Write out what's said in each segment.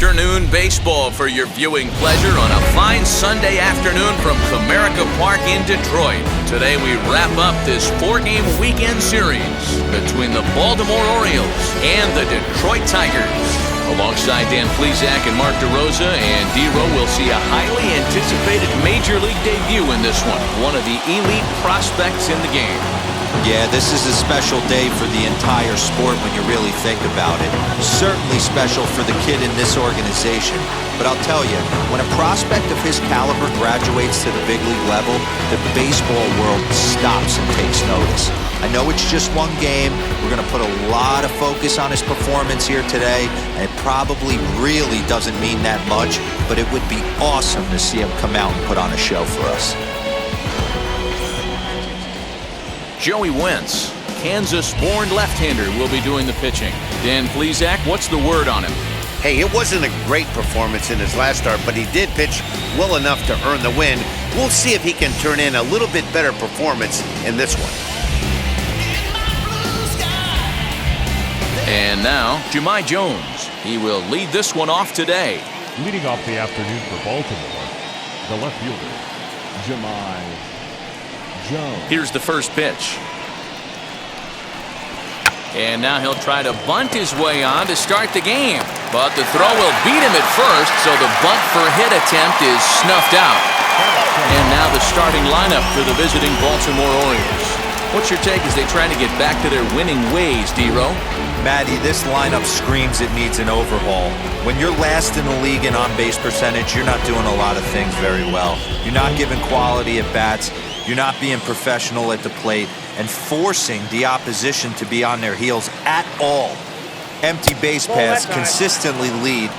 afternoon baseball for your viewing pleasure on a fine Sunday afternoon from Comerica Park in Detroit. Today we wrap up this 4-game weekend series between the Baltimore Orioles and the Detroit Tigers. Alongside Dan Plesac and Mark DeRosa and D-Row, we'll see a highly anticipated Major League debut in this one of the elite prospects in the game. Yeah, this is a special day for the entire sport when you really think about it. Certainly special for the kid in this organization. But I'll tell you, when a prospect of his caliber graduates to the big league level, the baseball world stops and takes notice. I know it's just one game. We're going to put a lot of focus on his performance here today, and it probably really doesn't mean that much, but it would be awesome to see him come out and put on a show for us. Joey Wentz, Kansas-born left-hander, will be doing the pitching. Dan Plesac, what's the word on him? Hey, it wasn't a great performance in his last start, but he did pitch well enough to earn the win. We'll see if he can turn in a little bit better performance in this one. And now, Jahmai Jones. He will lead this one off today. Leading off the afternoon for Baltimore, the left fielder, Jahmai Jones. Here's the first pitch. And now he'll try to bunt his way on to start the game. But the throw will beat him at first, so the bunt for hit attempt is snuffed out. And now the starting lineup for the visiting Baltimore Orioles. What's your take as they try to get back to their winning ways, D-Row? Matty, this lineup screams it needs an overhaul. When you're last in the league in on-base percentage, you're not doing a lot of things very well. You're not giving quality at bats. You're not being professional at the plate and forcing the opposition to be on their heels at all. Empty base paths consistently lead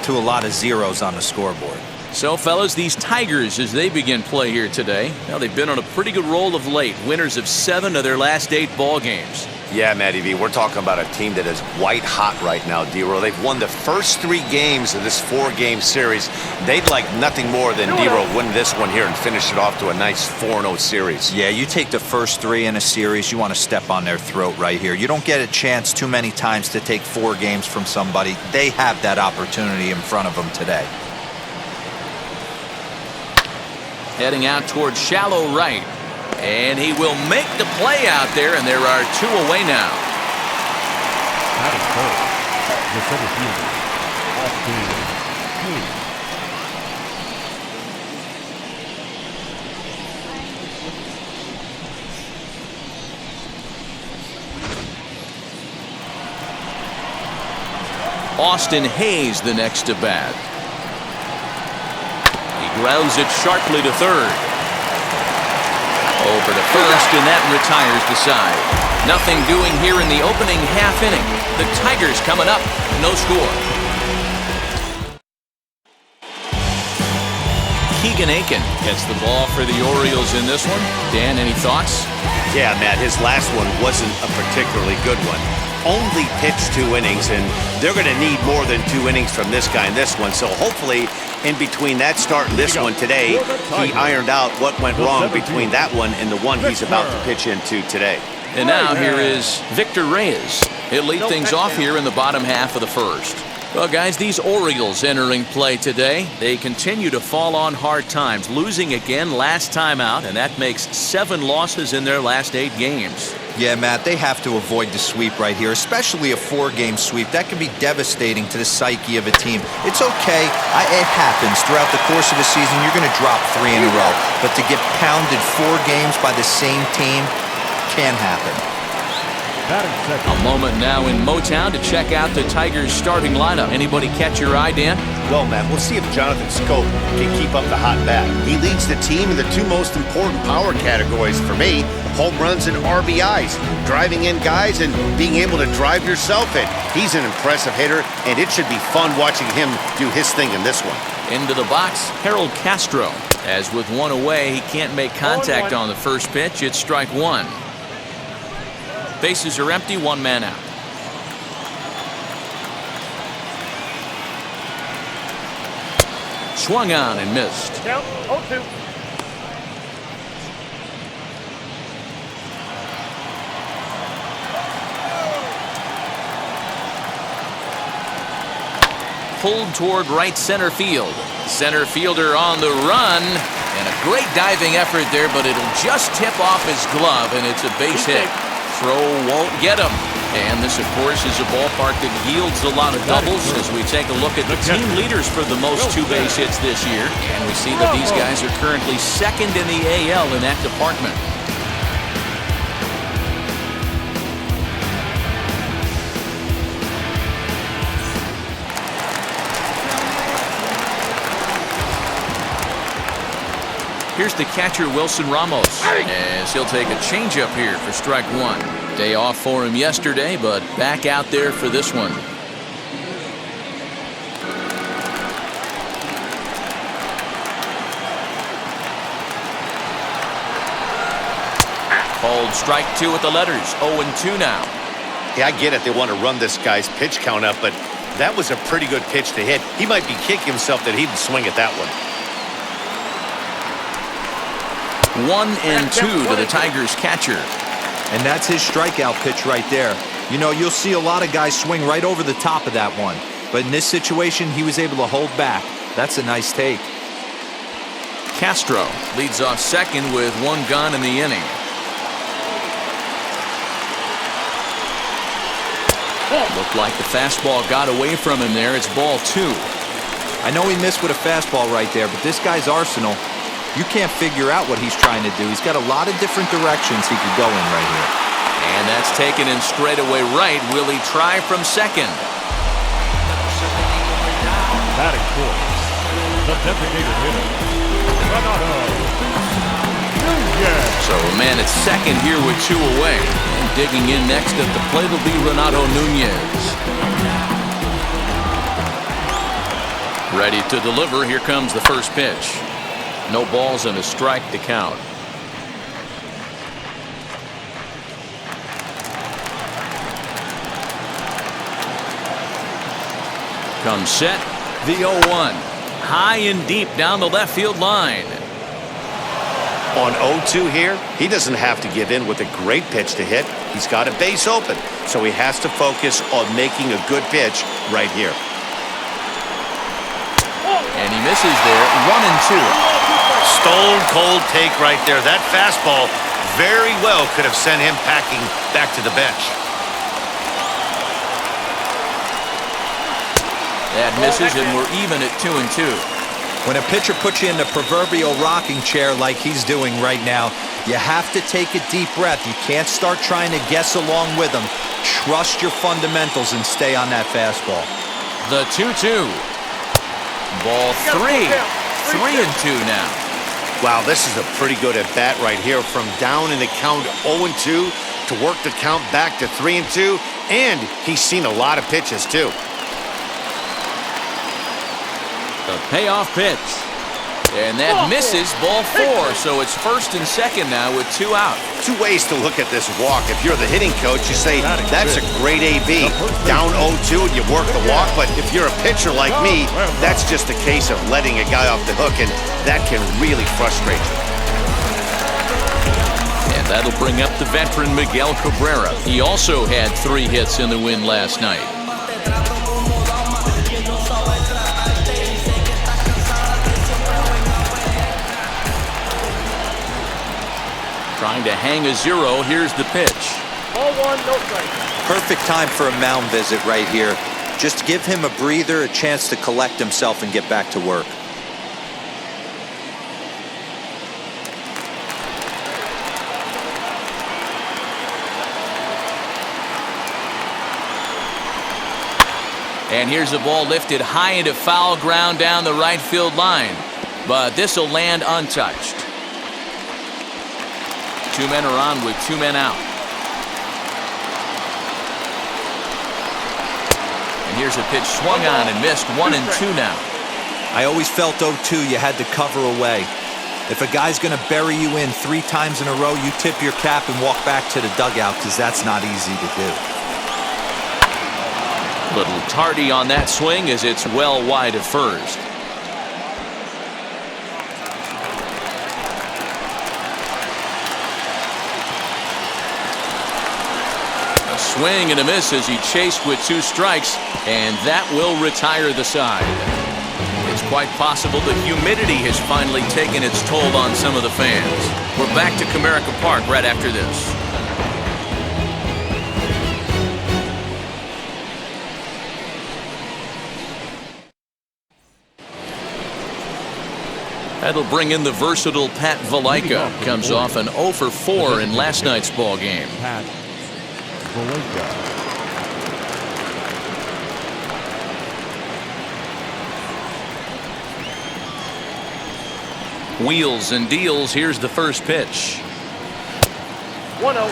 to a lot of zeros on the scoreboard. So, fellas, these Tigers, as they begin play here today, now they've been on a pretty good roll of late. Winners of 7 of their last 8 ball games. Yeah, Matty V, we're talking about a team that is white hot right now, D-Row. They've won the first 3 games of this 4-game series. They'd like nothing more than D-Row win this one here and finish it off to a nice 4-0 series. Yeah, you take the first 3 in a series, you want to step on their throat right here. You don't get a chance too many times to take 4 games from somebody. They have that opportunity in front of them today. Heading out towards shallow right. And he will make the play out there, and there are 2 away now. Batting first, the center fielder, Austin Hayes. Austin Hayes the next to bat. He grounds it sharply to third. Over to first, and that retires the side. Nothing doing here in the opening half inning. The Tigers coming up, no score. Keegan Aiken gets the ball for the Orioles in this one. Dan, any thoughts? Yeah, Matt, his last one wasn't a particularly good one. Only pitched 2 innings, and they're going to need more than 2 innings from this guy in this one. So hopefully, in between that start and this one today, he ironed out what went wrong between that one and the one he's about to pitch into today. And now here is Victor Reyes. He'll lead things off here in the bottom half of the first. Well, guys, these Orioles entering play today, they continue to fall on hard times, losing again last time out, and that makes 7 losses in their last 8 games. Yeah, Matt, they have to avoid the sweep right here, especially a 4-game sweep. That can be devastating to the psyche of a team. It's okay. It happens. Throughout the course of a season, you're going to drop 3 in a row. But to get pounded 4 games by the same team can happen. A moment now in Motown to check out the Tigers' starting lineup. Anybody catch your eye, Dan? Well, Matt, we'll see if Jonathan Scope can keep up the hot bat. He leads the team in the 2 most important power categories for me, home runs and RBIs, driving in guys and being able to drive yourself in. He's an impressive hitter, and it should be fun watching him do his thing in this one. Into the box, Harold Castro. As with 1 away, he can't make contact on the first pitch. It's strike 1. Bases are empty, 1 man out. Swung on and missed. Count 0-2. pulled toward right center field. Center fielder on the run. And a great diving effort there, but it'll just tip off his glove, and it's a base hit. Throw won't get him. And this, of course, is a ballpark that yields a lot of doubles as we take a look at the team leaders for the most two-base hits this year. And we see that these guys are currently second in the AL in that department. Here's the catcher, Wilson Ramos, as he'll take a changeup here for strike one. Day off for him yesterday, but back out there for this one. Called strike two with the letters, 0-2 now. Yeah, I get it. They want to run this guy's pitch count up, but that was a pretty good pitch to hit. He might be kicking himself that he didn't swing at that one. 1-2 to the Tigers catcher. And that's his strikeout pitch right there. You know, you'll see a lot of guys swing right over the top of that one. But in this situation, he was able to hold back. That's a nice take. Castro leads off second with one gone in the inning. Looked like the fastball got away from him there. It's ball two. I know he missed with a fastball right there, but this guy's arsenal, you can't figure out what he's trying to do. He's got a lot of different directions he could go in right here. And that's taken in straightaway right. Will he try from second? Batting fourth, the designated hitter, Fernando Tatís. So a man at second here with two away. And digging in next at the plate will be Renato Nunez. Ready to deliver. Here comes the first pitch. No balls and a strike to count. Comes set. The 0-1. High and deep down the left field line. On 0-2 here, he doesn't have to give in with a great pitch to hit. He's got a base open, so he has to focus on making a good pitch right here. And he misses there. 1-2. Stone cold take right there. That fastball very well could have sent him packing back to the bench. That misses, and we're even at 2-2. When a pitcher puts you in the proverbial rocking chair like he's doing right now, you have to take a deep breath. You can't start trying to guess along with him. Trust your fundamentals and stay on that fastball. The 2-2. Ball three. 3-2 now. Wow, this is a pretty good at-bat right here. From down in the count 0-2 to work the count back to 3-2. And he's seen a lot of pitches, too. The payoff pitch. And that misses, ball four. So it's first and second now with two out. Two ways to look at this walk. If you're the hitting coach, you say, that's a great AB. Down 0-2 and you work the walk. But if you're a pitcher like me, that's just a case of letting a guy off the hook, and that can really frustrate you. And that'll bring up the veteran Miguel Cabrera. He also had 3 hits in the win last night. Trying to hang a 0. Here's the pitch. Ball one, no strike. Perfect time for a mound visit right here. Just give him a breather, a chance to collect himself and get back to work. And here's the ball lifted high into foul ground down the right field line. But this will land untouched. 2 men are on with 2 men out. And here's a pitch swung on and missed. 1-2 now. I always felt 0-2 you had to cover away. If a guy's going to bury you in 3 times in a row, you tip your cap and walk back to the dugout, because that's not easy to do. Little tardy on that swing as it's well wide of first. swing and a miss as he chased with 2 strikes, and that will retire the side. It's quite possible the humidity has finally taken its toll on some of the fans. We're back to Comerica Park right after this. That'll bring in the versatile Pat Valaika. Comes off an 0 for 4 in last night's ball game. Pat Valaika. Wheels and deals. Here's the first pitch. 1-0.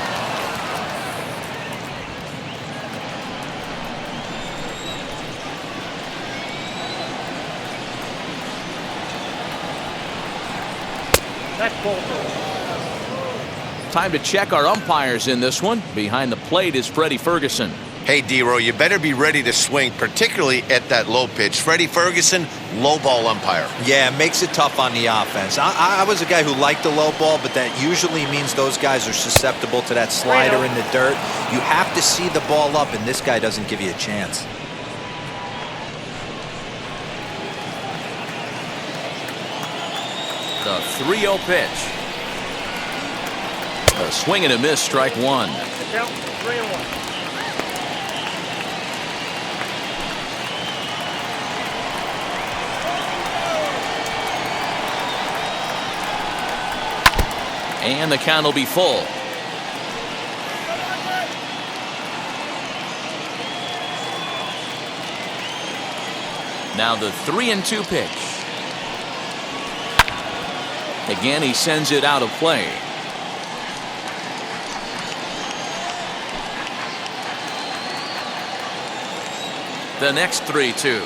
That's ball. Time to check our umpires in this one. Behind the plate is Freddie Ferguson. Hey, D-Row, you better be ready to swing, particularly at that low pitch. Freddie Ferguson, low ball umpire. Yeah, it makes it tough on the offense. I was a guy who liked the low ball, but that usually means those guys are susceptible to that slider in the dirt. You have to see the ball up, and this guy doesn't give you a chance. The 3-0 pitch. A swing and a miss, strike 1. The count 3-1. And the count will be full. Now the 3-2 pitch. Again, he sends it out of play. The next 3-2.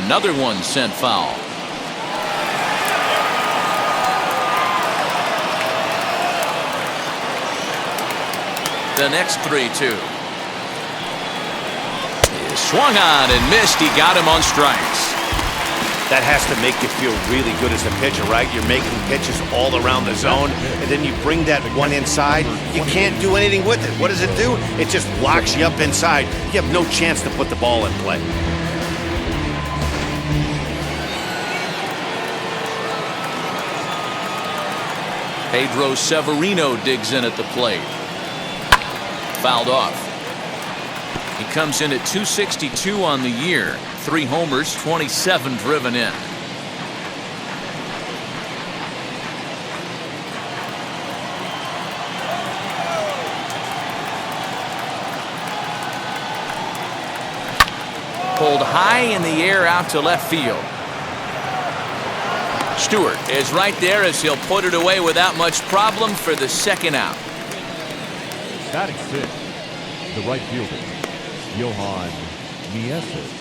Another one sent foul. The next 3-2. He swung on and missed. He got him on strikes. That has to make you feel really good as a pitcher, right? You're making pitches all around the zone, and then you bring that one inside. You can't do anything with it. What does it do? It just locks you up inside. You have no chance to put the ball in play. Pedro Severino digs in at the plate. Fouled off. He comes in at 262 on the year. 3 homers, 27 driven in. Pulled high in the air out to left field. Stewart is right there as he'll put it away without much problem for the second out. Batting 6, the right fielder, Johan Mieses.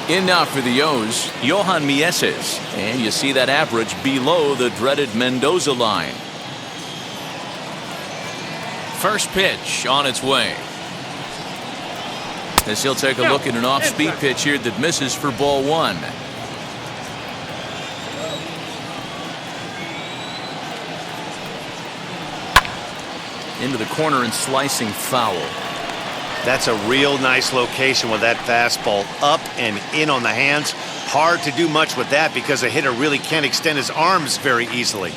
In now for the O's, Johan Mieses. And you see that average below the dreaded Mendoza line. First pitch on its way. As he'll take a look at an off-speed pitch here that misses for ball 1. Into the corner and slicing foul. That's a real nice location with that fastball up and in on the hands. Hard to do much with that because a hitter really can't extend his arms very easily.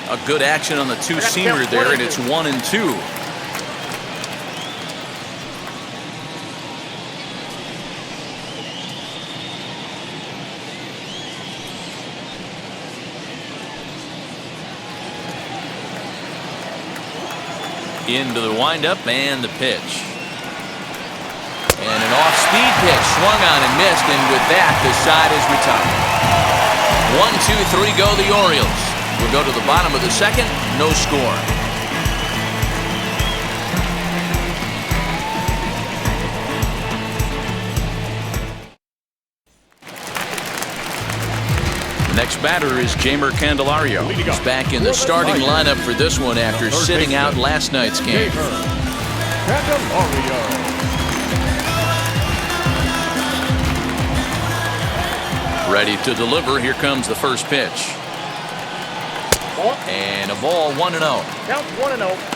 A good action on the two-seamer there, and it's 1-2. Into the windup and the pitch. And an off-speed pitch swung on and missed, and with that, the side is retired. 1-2-3 go the Orioles. We'll go to the bottom of the second, no score. Next batter is Jeimer Candelario. He's back in the starting lineup for this one after sitting out last night's game. Ready to deliver. Here comes the first pitch. Ball. And a ball, 1-0. Count 1-0.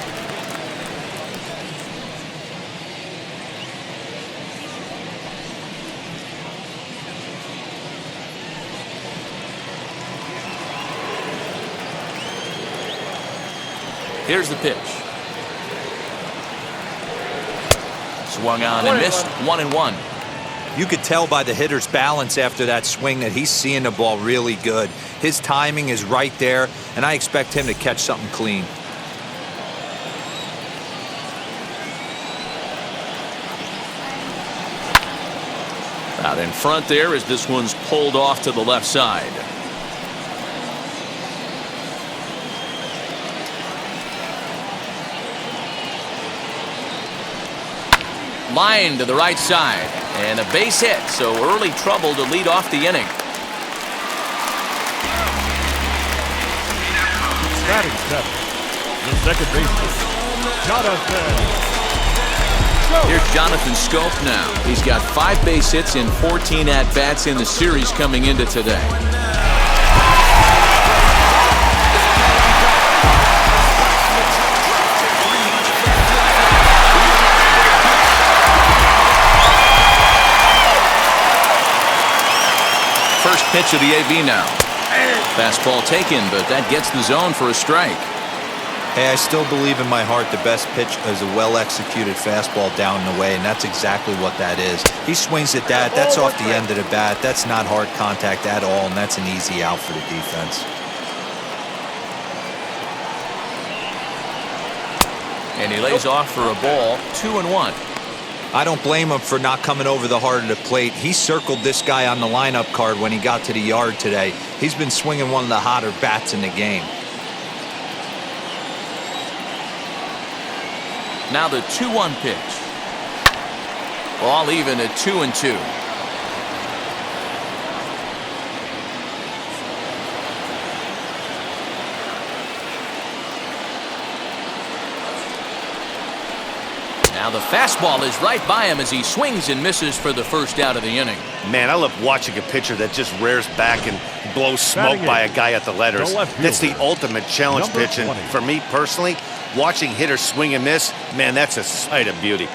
Here's the pitch. Swung on and missed. 1-1. You could tell by the hitter's balance after that swing that he's seeing the ball really good. His timing is right there, and I expect him to catch something clean. Out in front there as this one's pulled off to the left side. Line to the right side. And a base hit, so early trouble to lead off the inning. Batting seventh, the second baseman, Jonathan. Here's Jonathan Scope now. He's got 5 base hits in 14 at-bats in the series coming into today. First pitch of the AB now. Fastball taken, but that gets the zone for a strike. Hey, I still believe in my heart the best pitch is a well-executed fastball down and away, and that's exactly what that is. He swings at that. That's off the end of the bat. That's not hard contact at all, and that's an easy out for the defense. And he lays off for a ball, 2-1. I don't blame him for not coming over the heart of the plate. He circled this guy on the lineup card when he got to the yard today. He's been swinging one of the hotter bats in the game. Now the 2-1 pitch. Ball even at 2-2. Now the fastball is right by him as he swings and misses for the first out of the inning. Man, I love watching a pitcher that just rears back and blows smoke by a guy at the letters. That's the ultimate challenge pitch. And for me personally, watching hitters swing and miss, man, that's a sight of beauty.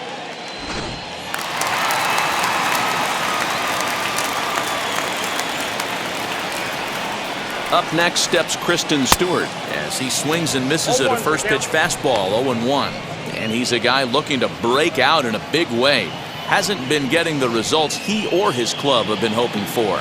Up next steps Kristen Stewart as he swings and misses at a first pitch fastball, 0-1. And he's a guy looking to break out in a big way. Hasn't been getting the results he or his club have been hoping for.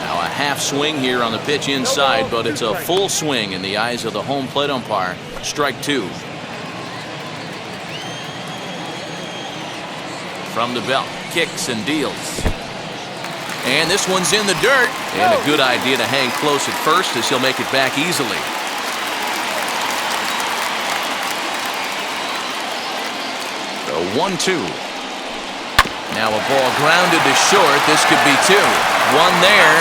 Now a half swing here on the pitch inside, but it's a full swing in the eyes of the home plate umpire. Strike 2. From the belt, kicks and deals. And this one's in the dirt. And a good idea to hang close at first as he'll make it back easily. So 1-2. Now a ball grounded to short. This could be 2. One there.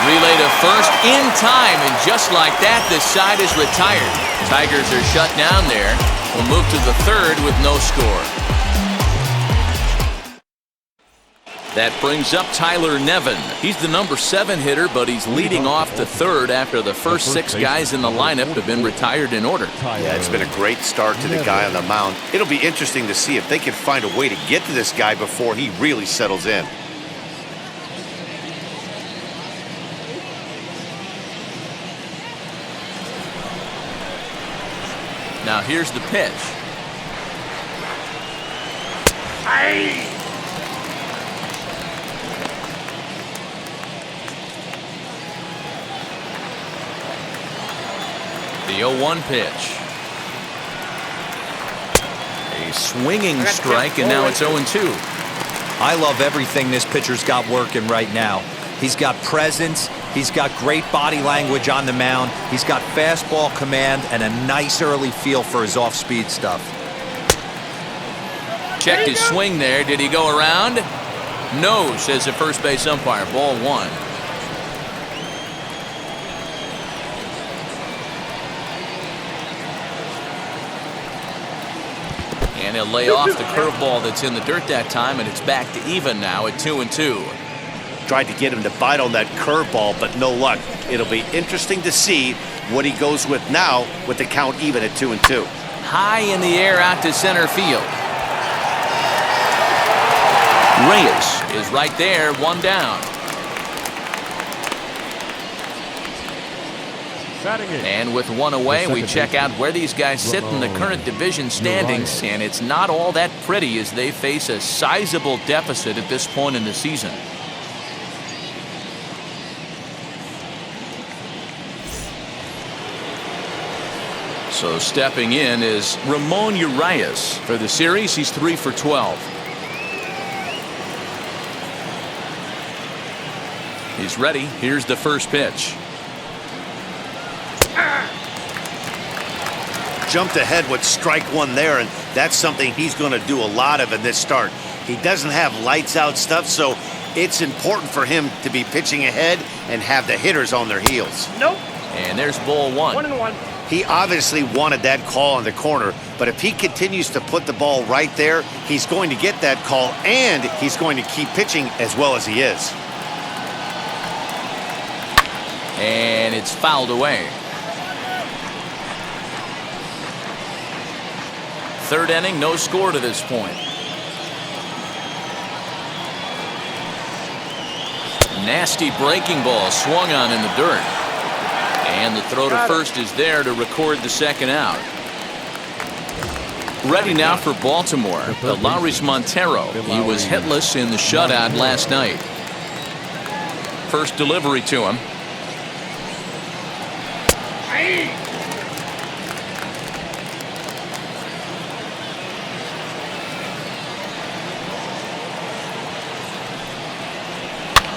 Relay to first in time. And just like that, this side is retired. Tigers are shut down there. We'll move to the third with no score. That brings up Tyler Nevin. He's the number 7 hitter, but he's leading off the third after the first 6 guys in the lineup have been retired in order. Yeah, it's been a great start to the guy on the mound. It'll be interesting to see if they can find a way to get to this guy before he really settles in. Now here's the pitch. The 0-1 pitch. A swinging strike, and now it's 0-2. I love everything this pitcher's got working right now. He's got presence. He's got great body language on the mound. He's got fastball command and a nice early feel for his off-speed stuff. Checked his swing there. Did he go around? No, says the first base umpire. Ball 1. And he'll lay off the curveball that's in the dirt that time, and it's back to even now at 2-2. Tried to get him to bite on that curveball, but no luck. It'll be interesting to see what he goes with now with the count even at 2-2. High in the air out to center field. Reyes is right there, one down. And with one away, we check out where these guys sit in the current division standings, and it's not all that pretty as they face a sizable deficit at this point in the season. So stepping in is Ramon Urias. For the series, he's 3 for 12. He's ready. Here's the first pitch. Jumped ahead with strike one there, and that's something he's going to do a lot of in this start. He doesn't have lights out stuff, so it's important for him to be pitching ahead and have the hitters on their heels. Nope. And there's ball one. 1-1. He obviously wanted that call in the corner, but if he continues to put the ball right there, he's going to get that call, and he's going to keep pitching as well as he is. And it's fouled away. Third inning, no score to this point. Nasty breaking ball swung on in the dirt. And the throw to first is there to record the second out. Ready now for Baltimore, Alaris Montero. He was hitless in the shutout last night. First delivery to him.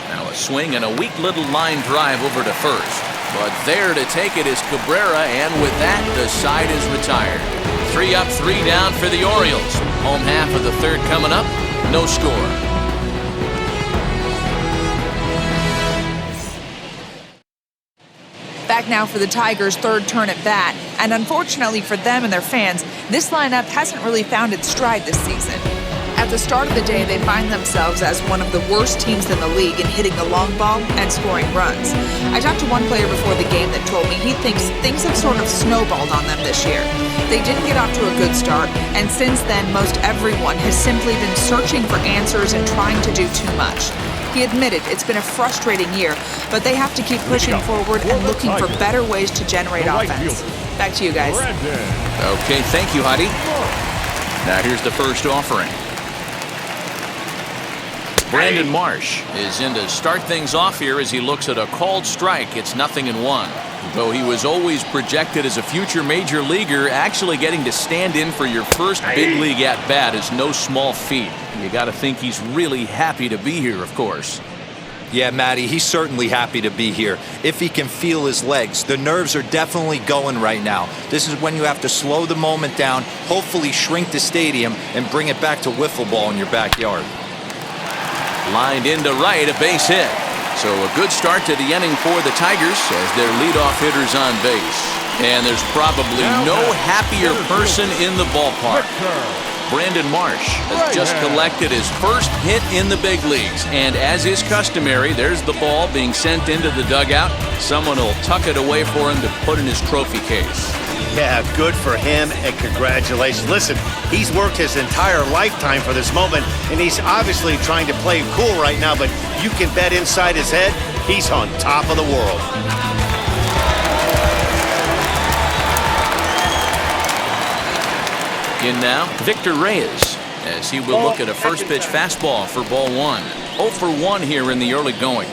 Now a swing and a weak little line drive over to first. But there to take it is Cabrera, and with that, the side is retired. 3 up, 3 down for the Orioles. Home half of the third coming up, no score. Back now for the Tigers' third turn at bat, and unfortunately for them and their fans, this lineup hasn't really found its stride this season. At the start of the day, they find themselves as one of the worst teams in the league in hitting the long ball and scoring runs. I talked to one player before the game that told me he thinks things have sort of snowballed on them this year. They didn't get off to a good start, and since then, most everyone has simply been searching for answers and trying to do too much. He admitted it's been a frustrating year, but they have to keep pushing forward and looking for better ways to generate offense. Back to you guys. Okay, thank you, Heidi. Now here's the first offering. Brandon Marsh is in to start things off here as he looks at a called strike. It's 0-1. Though he was always projected as a future major leaguer, actually getting to stand in for your first big league at bat is no small feat. You got to think he's really happy to be here, of course. Yeah, Matty, he's certainly happy to be here. If he can feel his legs, the nerves are definitely going right now. This is when you have to slow the moment down, hopefully shrink the stadium, and bring it back to wiffle ball in your backyard. Lined into right, a base hit. So a good start to the inning for the Tigers as their leadoff hitter's on base. And there's probably no happier person in the ballpark. Brandon Marsh has just collected his first hit in the big leagues. And as is customary, there's the ball being sent into the dugout. Someone will tuck it away for him to put in his trophy case. Yeah, good for him, and congratulations. Listen, he's worked his entire lifetime for this moment, and he's obviously trying to play cool right now, but you can bet inside his head, he's on top of the world. In now, Victor Reyes, as he will look at a first pitch fastball for ball one. 0 for 1 here in the early going.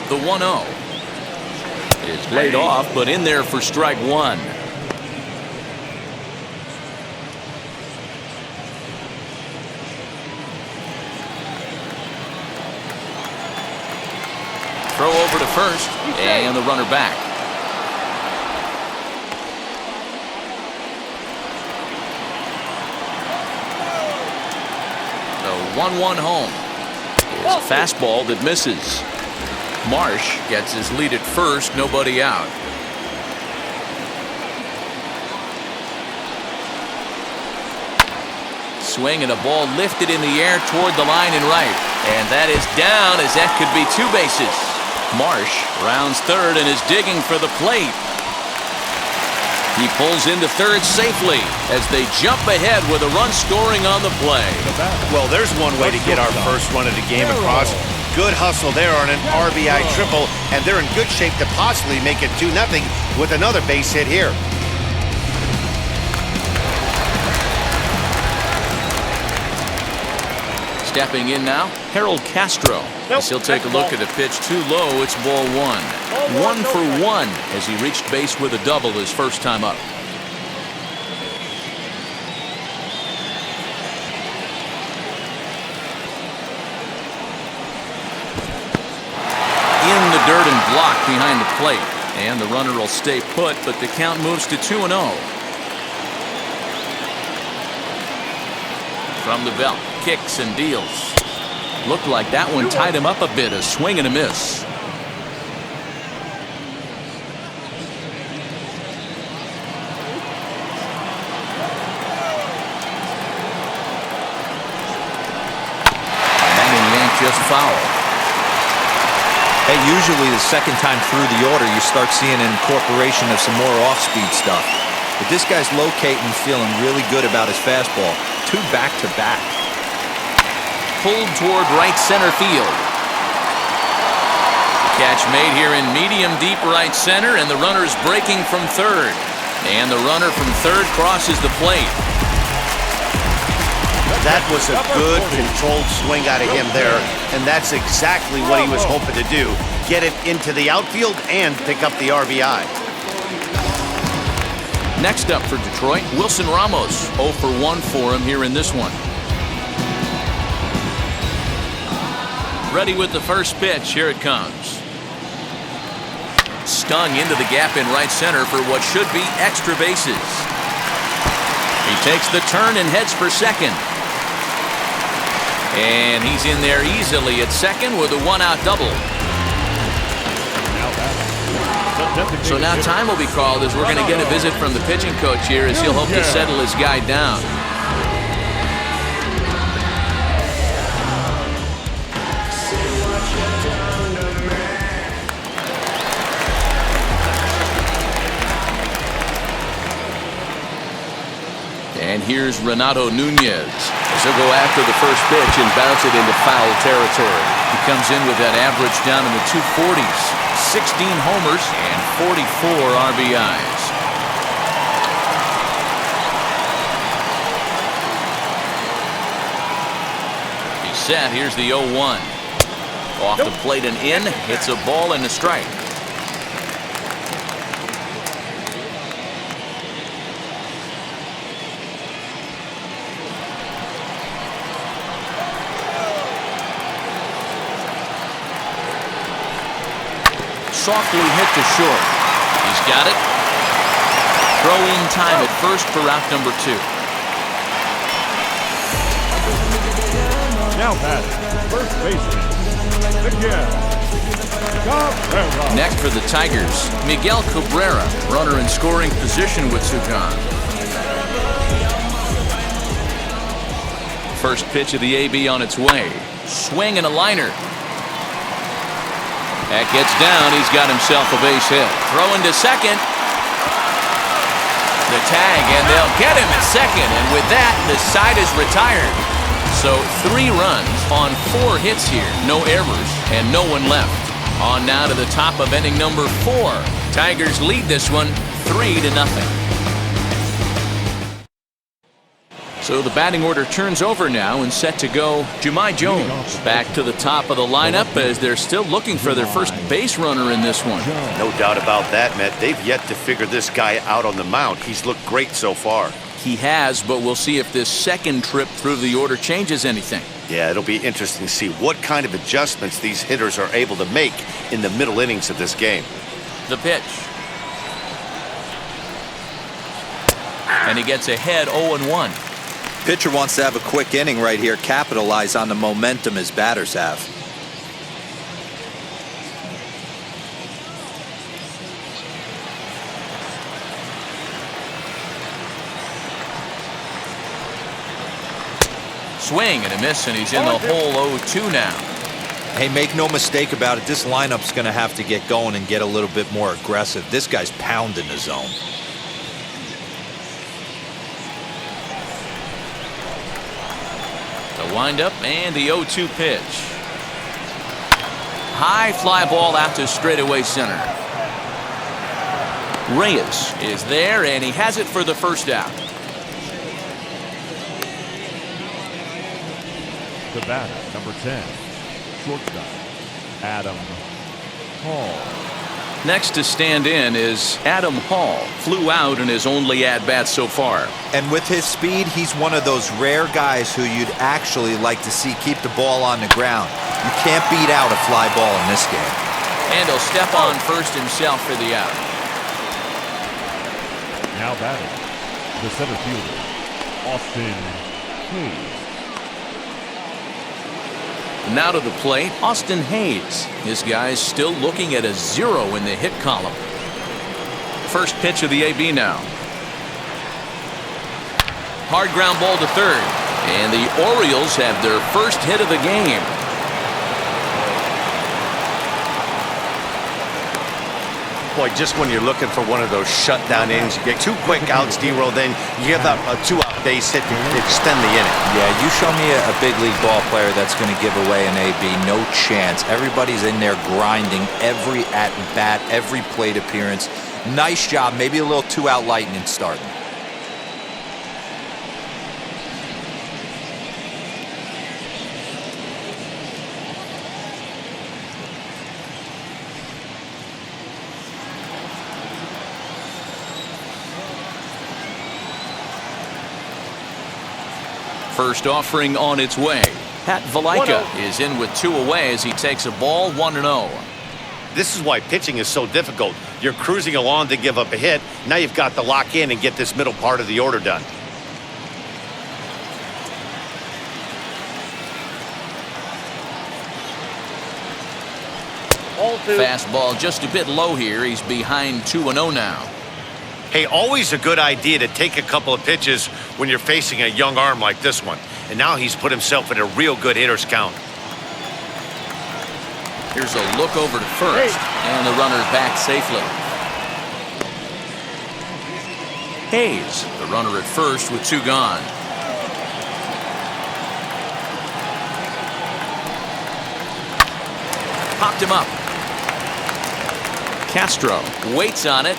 The 1-0 is laid off, but in there for strike one. Throw over to first, and the runner back. The 1-1 home is a fastball that misses. Marsh gets his lead at first, nobody out. Swing and a ball lifted in the air toward the line and right. And that is down, as that could be 2 bases. Marsh rounds third and is digging for the plate. He pulls into third safely as they jump ahead with a run scoring on the play. Well, there's one way to get our first run of the game across. Good hustle there on an RBI triple, and they're in good shape to possibly make it 2-0 with another base hit here. Stepping in now, Harold Castro. As he'll take a look at the pitch too low, it's ball 1. 1 for 1 as he reached base with a double his first time up. In the dirt and blocked behind the plate. And the runner will stay put, but the count moves to 2-0. From the belt, kicks and deals. Looked like that one tied him up a bit. A swing and a miss. And Yank just foul. Hey, usually the second time through the order, you start seeing an incorporation of some more off-speed stuff. But this guy's locating and feeling really good about his fastball. 2 back-to-back. Pulled toward right center field. Catch made here in medium deep right center, and the runner's breaking from third. And the runner from third crosses the plate. That was a good controlled swing out of him there, and that's exactly what he was hoping to do. Get it into the outfield and pick up the RBI. Next up for Detroit, Wilson Ramos. 0 for 1 for him here in this one. Ready with the first pitch. Here it comes. Stung into the gap in right center for what should be extra bases. He takes the turn and heads for second. And he's in there easily at second with a 1-out double. So now time will be called as we're going to get a visit from the pitching coach here as he'll hope to settle his guy down. And here's Renato Nunez as he'll go after the first pitch and bounce it into foul territory. He comes in with that average down in the 240s. 16 homers and 44 RBIs. He's set. Here's the 0-1. Off the plate and in. Hits a ball and a strike. Softly hit to short. He's got it. Throw in time at first for route number 2. Now batting, first baseman, Miguel Cabrera. Next for the Tigers, Miguel Cabrera, runner in scoring position with Sukan. First pitch of the AB on its way. Swing and a liner. That gets down. He's got himself a base hit. Throwing to second. The tag, and they'll get him at second. And with that, the side is retired. So 3 runs on 4 hits here. No errors and no one left. On now to the top of inning number 4. Tigers lead this one 3-0. So the batting order turns over now and set to go. Jahmai Jones back to the top of the lineup as they're still looking for their first base runner in this one. No doubt about that, Matt. They've yet to figure this guy out on the mound. He's looked great so far. He has, but we'll see if this second trip through the order changes anything. Yeah, it'll be interesting to see what kind of adjustments these hitters are able to make in the middle innings of this game. The pitch. And he gets ahead 0-1. Pitcher wants to have a quick inning right here, capitalize on the momentum his batters have. swing and a miss, and he's in the hole 0-2 now. Hey, make no mistake about it. This lineup's going to have to get going and get a little bit more aggressive. This guy's pounding the zone. The windup and the 0-2 pitch. High fly ball out to straightaway center. Reyes is there, and he has it for the first out. The batter, number 10, shortstop, Adam Hall. Next to stand in is Adam Hall. Flew out in his only at-bat so far. And with his speed, he's one of those rare guys who you'd actually like to see keep the ball on the ground. You can't beat out a fly ball in this game. And he'll step on first himself for the out. Now batting, the center fielder, Austin Hayes. Now to the plate, Austin Hayes. This guy's still looking at a 0 in the hit column. First pitch of the AB now. Hard ground ball to third. And the Orioles have their first hit of the game. Boy, just when you're looking for one of those shutdown innings, you get 2 quick outs, D-Roll, then you give up a 2-out base hit to extend the inning. Yeah, you show me a big league ball player that's going to give away an AB. No chance. Everybody's in there grinding every at-bat, every plate appearance. Nice job. Maybe a little 2-out lightning starting. First offering on its way. Pat Valaika is in with 2 away as he takes a ball 1-0. This is why pitching is so difficult. You're cruising along to give up a hit. Now you've got to lock in and get this middle part of the order done. Fastball just a bit low here. He's behind 2-0 now. Hey, always a good idea to take a couple of pitches when you're facing a young arm like this one. And now he's put himself in a real good hitter's count. Here's a look over to first, and the runner back safely. Hayes, the runner at first with 2 gone. Popped him up. Castro waits on it.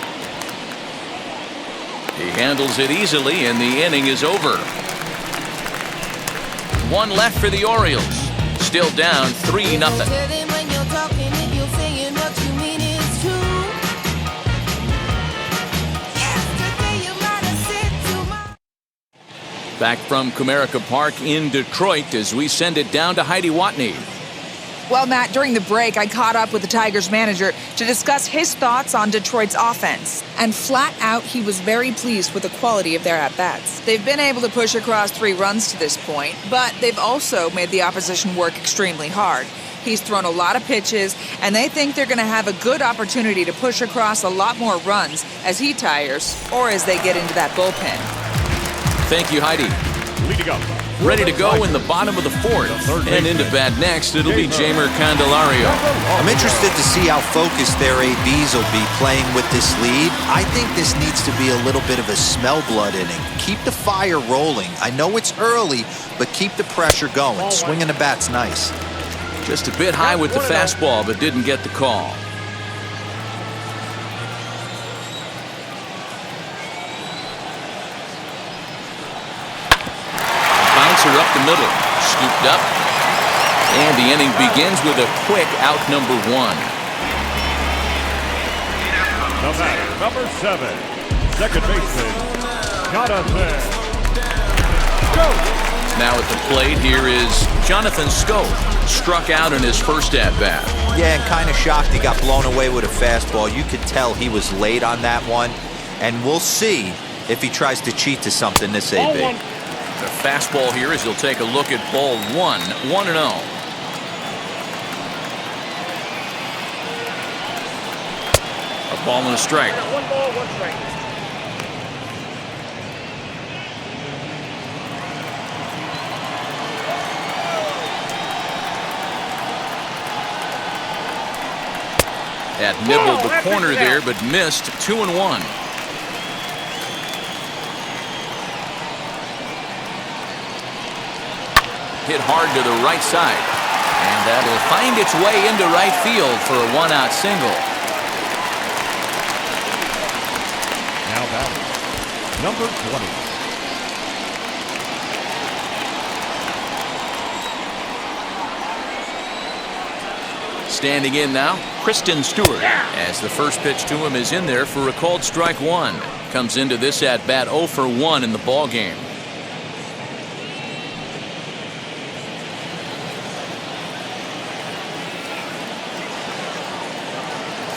He handles it easily, and the inning is over. 1 left for the Orioles. Still down 3-0. Back from Comerica Park in Detroit as we send it down to Heidi Watney. Well, Matt, during the break, I caught up with the Tigers manager to discuss his thoughts on Detroit's offense. And flat out, he was very pleased with the quality of their at-bats. They've been able to push across 3 runs to this point, but they've also made the opposition work extremely hard. He's thrown a lot of pitches, and they think they're going to have a good opportunity to push across a lot more runs as he tires or as they get into that bullpen. Thank you, Heidi. Leading up. Ready to go in the bottom of the 4th. And into bat next, it'll be Jamer Candelario. I'm interested to see how focused their ABs will be playing with this lead. I think this needs to be a little bit of a smell blood inning. Keep the fire rolling. I know it's early, but keep the pressure going. Swinging the bat's nice. Just a bit high with the fastball, but didn't get the call. Bouncer up the middle, scooped up, and the inning begins with a quick out number 1. The batter, number 7, second baseman, Jonathan Scope. Now at the plate, here is Jonathan Scope. Struck out in his first at-bat. Yeah, and kind of shocked he got blown away with a fastball. You could tell he was late on that one, and we'll see if he tries to cheat to something this AB. The fastball here as he'll take a look at ball 1, 1-0. A ball and a strike. 1 ball, 1 strike. Had nibbled the corner there, but missed 2-1. Hit hard to the right side. And that'll find its way into right field for a one-out single. Now batting, number 20. Standing in now, Kristen Stewart, as the first pitch to him is in there for a called strike one. Comes into this at bat 0 for 1 in the ball game.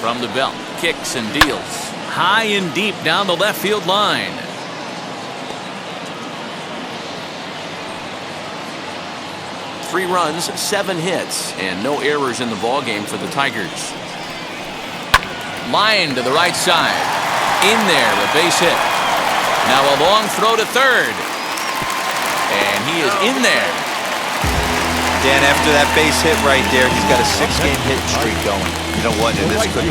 From the belt, kicks and deals. High and deep down the left field line. Three runs, 7 hits, and no errors in the ball game for the Tigers. Line to the right side. In there, a base hit. Now a long throw to third. And he is in there. Dan, after that base hit right there, he's got a 6-game hit streak going. You know what? And this could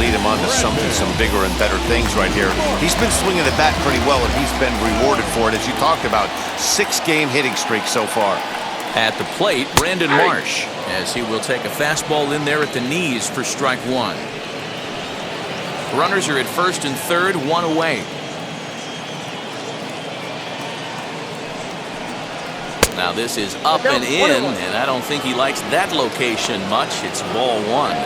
lead him on to some bigger and better things right here. He's been swinging the bat pretty well, and he's been rewarded for it, as you talked about. 6-game hitting streak so far. At the plate, Brandon Marsh, as he will take a fastball in there at the knees for strike one. Runners are at first and third, 1 away. Now this is up and in, and I don't think he likes that location much. It's ball 1.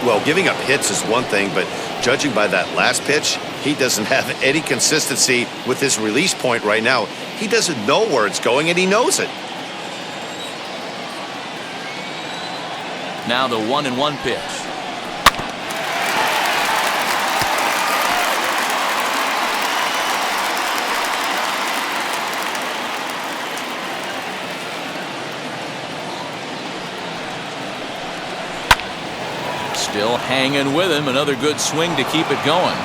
Well, giving up hits is one thing, but judging by that last pitch, he doesn't have any consistency with his release point right now. He doesn't know where it's going, and he knows it. Now the 1-1 pitch. Still hanging with him. Another good swing to keep it going.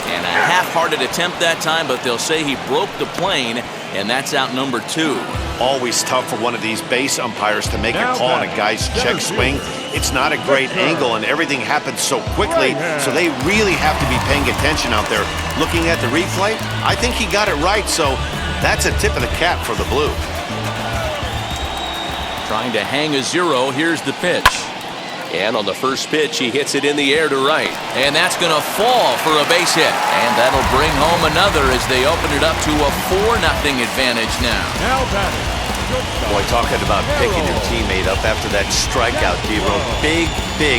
And a half-hearted attempt that time, but they'll say he broke the plane, and that's out number 2. Always tough for one of these base umpires to make a call on a guy's check swing. It's not a great angle, and everything happens so quickly, so they really have to be paying attention out there. Looking at the replay, I think he got it right, so that's a tip of the cap for the Blue. Trying to hang a 0. Here's the pitch. And on the first pitch, he hits it in the air to right. And that's going to fall for a base hit. And that'll bring home another as they open it up to a 4-0 advantage now. Now batting, Boy, talking about picking your teammate up after that strikeout, D-Row. Big,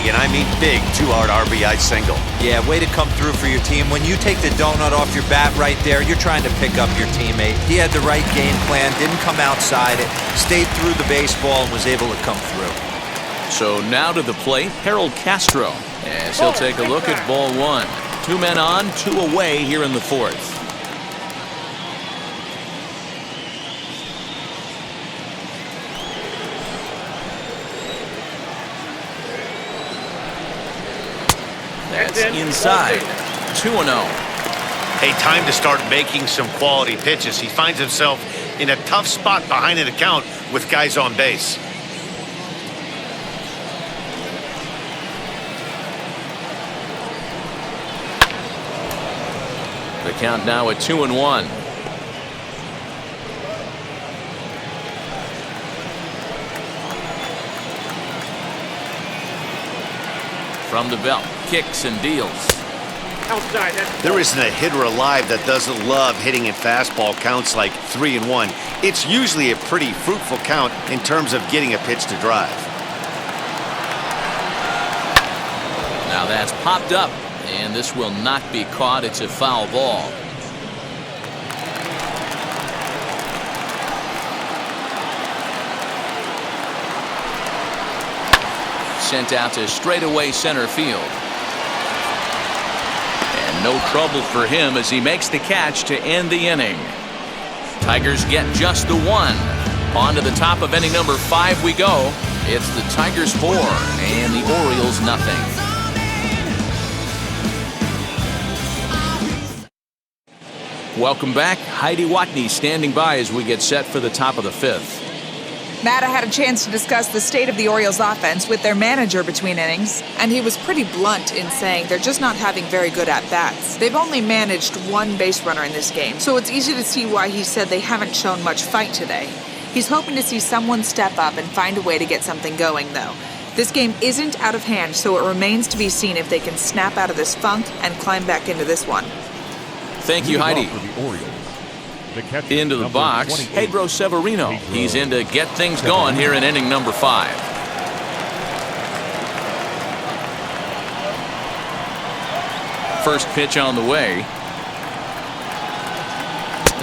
and I mean big, 2-out RBI single. Yeah, way to come through for your team. When you take the donut off your bat right there, you're trying to pick up your teammate. He had the right game plan, didn't come outside it, stayed through the baseball, and was able to come through. So now to the plate, Harold Castro, as he'll take a look at ball 1. 2 men on, 2 away here in the 4th. That's inside. 2-0. Hey, time to start making some quality pitches. He finds himself in a tough spot behind an account with guys on base. The count now at 2-1. From the belt, kicks and deals. Outside. There isn't a hitter alive that doesn't love hitting in fastball counts like 3-1. It's usually a pretty fruitful count in terms of getting a pitch to drive. Now that's popped up, and this will not be caught. It's a foul ball. Sent out to straightaway center field. And no trouble for him as he makes the catch to end the inning. Tigers get just the 1. On to the top of inning number 5 we go. It's the Tigers 4 and the Orioles nothing. Welcome back. Heidi Watney standing by as we get set for the top of the 5th. Matt, I had a chance to discuss the state of the Orioles offense with their manager between innings, and he was pretty blunt in saying they're just not having very good at-bats. They've only managed one base runner in this game, so it's easy to see why he said they haven't shown much fight today. He's hoping to see someone step up and find a way to get something going, though. This game isn't out of hand, so it remains to be seen if they can snap out of this funk and climb back into this one. Thank you, Heidi. For the Orioles, the catcher, Into the number box, 28, Pedro Severino. He's in to get things going here in inning number 5. First pitch on the way.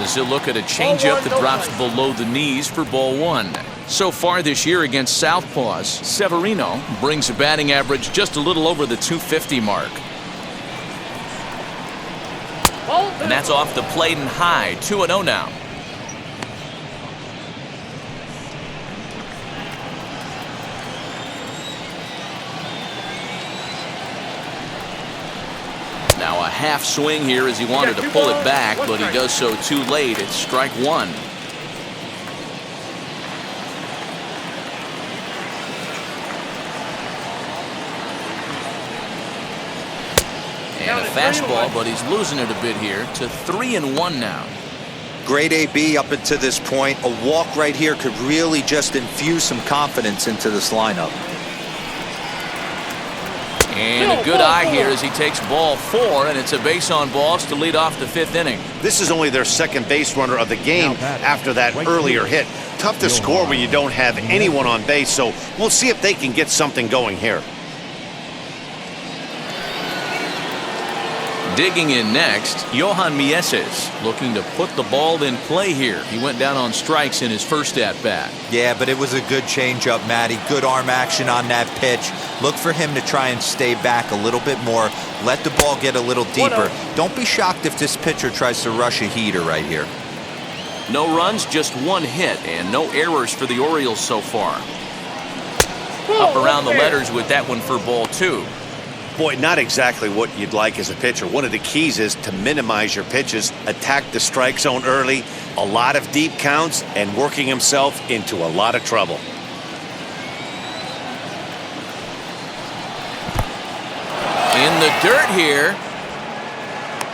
As he'll look at a changeup that drops below the knees for ball 1. So far this year against Southpaws, Severino brings a batting average just a little over the 250 mark. And that's off the plate and high, 2-0 now. Now a half swing here as he wanted to pull it back, but he does so too late. It's strike 1. And a fastball, but he's losing it a bit here to 3-1 now. Great AB up until this point. A walk right here could really just infuse some confidence into this lineup. And a good eye here as he takes ball 4, and it's a base on balls to lead off the 5th inning. This is only their second base runner of the game after that earlier hit. Tough to score when you don't have anyone on base, so we'll see if they can get something going here. Digging in next, Johan Mieses, looking to put the ball in play here. He went down on strikes in his first at-bat. Yeah, but it was a good changeup, Matty. Good arm action on that pitch. Look for him to try and stay back a little bit more. Let the ball get a little deeper. Don't be shocked if this pitcher tries to rush a heater right here. No runs, just 1 hit, and no errors for the Orioles so far. Up around the letters with that one for ball 2. Boy, not exactly what you'd like as a pitcher. One of the keys is to minimize your pitches, attack the strike zone early, a lot of deep counts, and working himself into a lot of trouble. In the dirt here.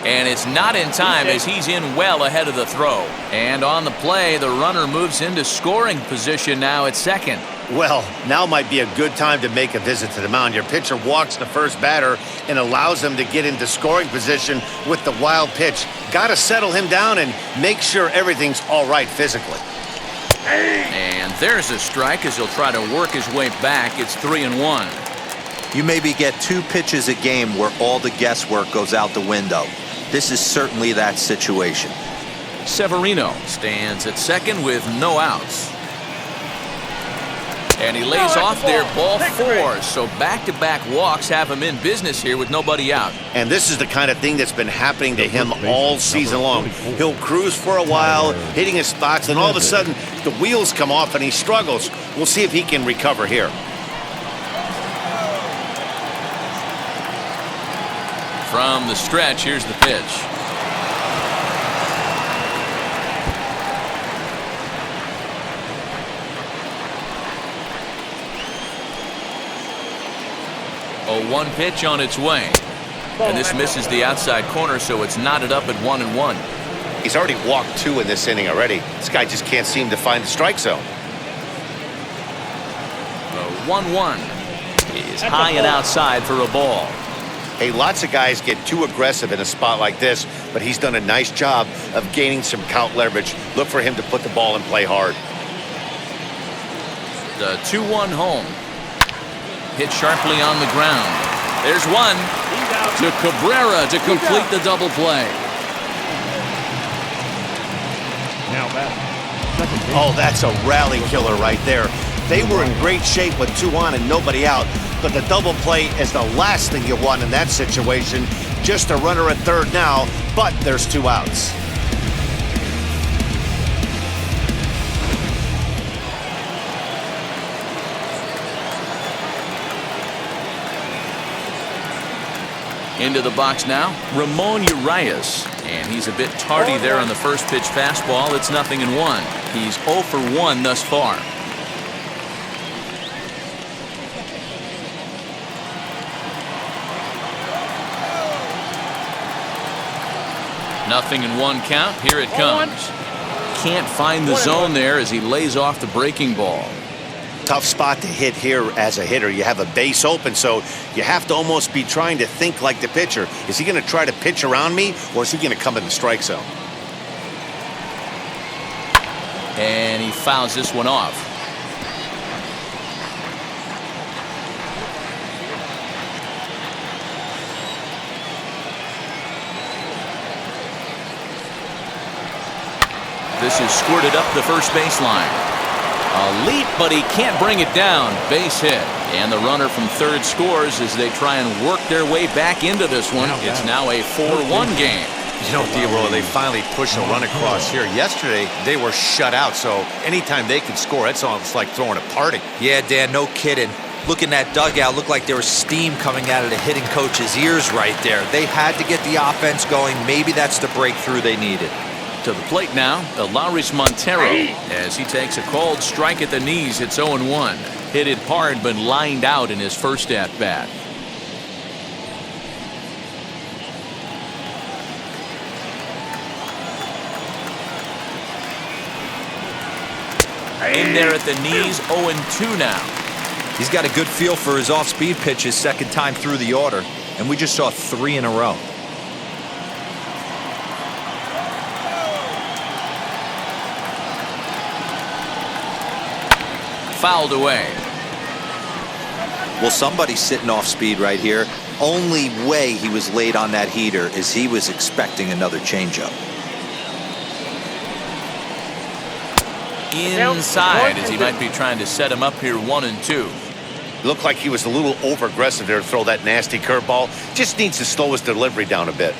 And it's not in time as he's in well ahead of the throw. And on the play, the runner moves into scoring position now at second. Well, now might be a good time to make a visit to the mound. Your pitcher walks the first batter and allows him to get into scoring position with the wild pitch. Got to settle him down and make sure everything's all right physically. And there's a strike as he'll try to work his way back. It's 3-1. You maybe get 2 pitches a game where all the guesswork goes out the window. This is certainly that situation. Severino stands at second with no outs. And he lays off there, ball 4. So back-to-back walks have him in business here with nobody out. And this is the kind of thing that's been happening to him all season long. He'll cruise for a while, hitting his spots, and all of a sudden the wheels come off and he struggles. We'll see if he can recover here. From the stretch, here's the pitch. A 1 pitch on its way. And this misses the outside corner, so it's knotted up at 1-1. He's already walked 2 in this inning already. This guy just can't seem to find the strike zone. The 1-1 is high and outside for a ball. Hey, lots of guys get too aggressive in a spot like this, but he's done a nice job of gaining some count leverage. Look for him to put the ball in play hard. The 2-1 home. Hit sharply on the ground. There's one to Cabrera to complete the double play. Now back. Oh, that's a rally killer right there. They were in great shape with 2 on and nobody out. But the double play is the last thing you want in that situation. Just a runner at third now, but there's 2 outs. Into the box now, Ramon Urias. And he's a bit tardy there on the first pitch fastball. It's 0-1. He's 0 for 1 thus far. Nothing in 1 count. Here it comes. Can't find the zone there as he lays off the breaking ball. Tough spot to hit here as a hitter. You have a base open, so you have to almost be trying to think like the pitcher. Is he going to try to pitch around me, or is he going to come in the strike zone? And he fouls this one off. This is squirted up the first baseline. A leap, but he can't bring it down. Base hit. And the runner from third scores as they try and work their way back into this one. It's now a 4-1 game. You know, DeRosa, they finally push a run across here. Yesterday, they were shut out, so anytime they can score, it's almost like throwing a party. Yeah, Dan, no kidding. Look in that dugout. Looked like there was steam coming out of the hitting coach's ears right there. They had to get the offense going. Maybe that's the breakthrough they needed. To the plate now, Alex Montero, as he takes a cold strike at the knees. It's 0-1. Hit it hard, but lined out in his first at-bat. In there at the knees, 0-2 now. He's got a good feel for his off-speed pitches second time through the order, and we just saw 3 in a row. Fouled away. Well, somebody's sitting off speed right here. Only way he was late on that heater is he was expecting another changeup. Inside as he might be trying to set him up here 1-2. Looked like he was a little over-aggressive there to throw that nasty curveball. Just needs to slow his delivery down a bit.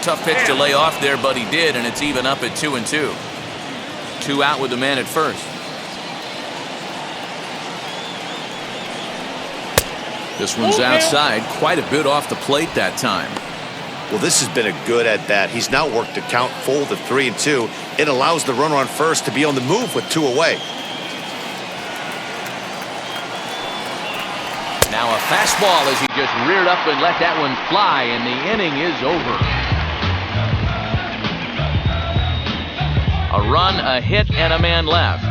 Tough pitch to lay off there, but he did, and it's even up at 2-2. 2 out with the man at first. This one's outside, quite a bit off the plate that time. Well, this has been a good at-bat. He's now worked the count full to 3-2. It allows the runner on first to be on the move with 2 away. Now a fastball as he just reared up and let that one fly, and the inning is over. A run, a hit, and a man left.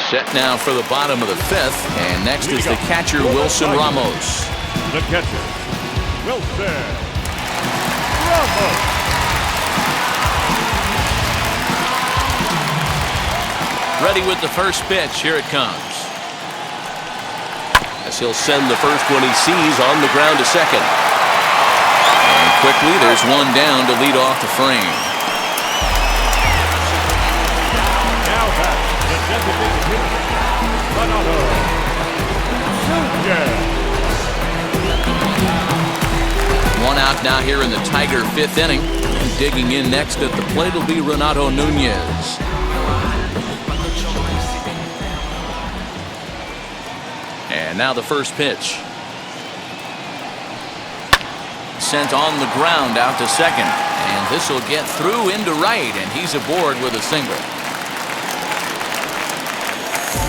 Set now for the bottom of the 5th, and next is the catcher, Wilson Ramos. The catcher, Wilson Ramos. Ready with the first pitch. Here it comes. As he'll send the first one he sees on the ground to second. And quickly, there's one down to lead off the frame. Now back, the designated hitter, Fernando Tatís Jr. 1 out now here in the Tiger 5th inning. And digging in next at the plate will be Renato Nunez. And now the first pitch. Sent on the ground out to second. And this will get through into right, and he's aboard with a single.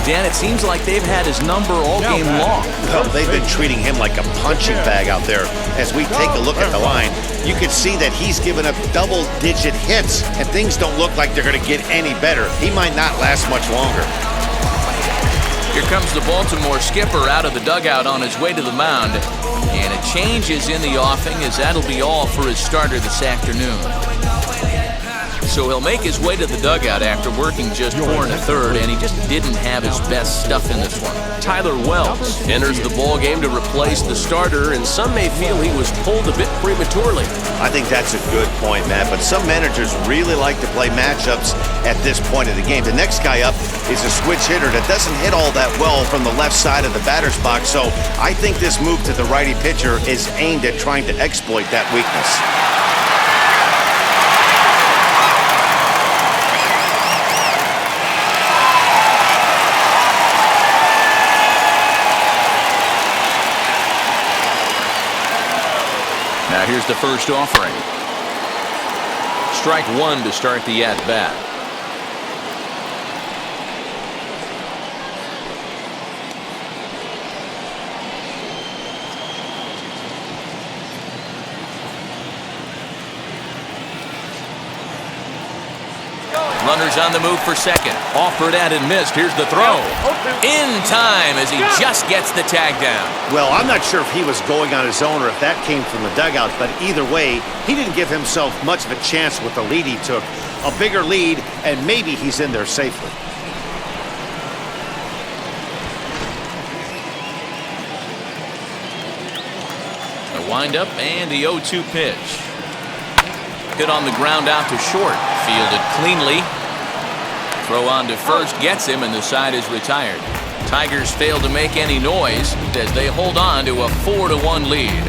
Dan, it seems like they've had his number all game long. Well, they've been treating him like a punching bag out there. As we take a look at the line, you can see that he's given up double-digit hits, and things don't look like they're going to get any better. He might not last much longer. Here comes the Baltimore skipper out of the dugout on his way to the mound. And a change is in the offing, as that'll be all for his starter this afternoon. So he'll make his way to the dugout after working just 4 1/3, and he just didn't have his best stuff in this one. Tyler Wells enters the ball game to replace the starter, and some may feel he was pulled a bit prematurely. I think that's a good point, Matt, but some managers really like to play matchups at this point of the game. The next guy up is a switch hitter that doesn't hit all that well from the left side of the batter's box, so I think this move to the righty pitcher is aimed at trying to exploit that weakness. Now here's the first offering. Strike 1 to start the at-bat. Runners on the move for second. Offered at and missed. Here's the throw. In time as he just gets the tag down. Well, I'm not sure if he was going on his own or if that came from the dugout, but either way, he didn't give himself much of a chance with the lead he took. A bigger lead, and maybe he's in there safely. A windup and the 0-2 pitch. Hit on the ground out to short. Fielded cleanly. Throw on to first gets him, and the side is retired. Tigers fail to make any noise as they hold on to a 4-1 lead.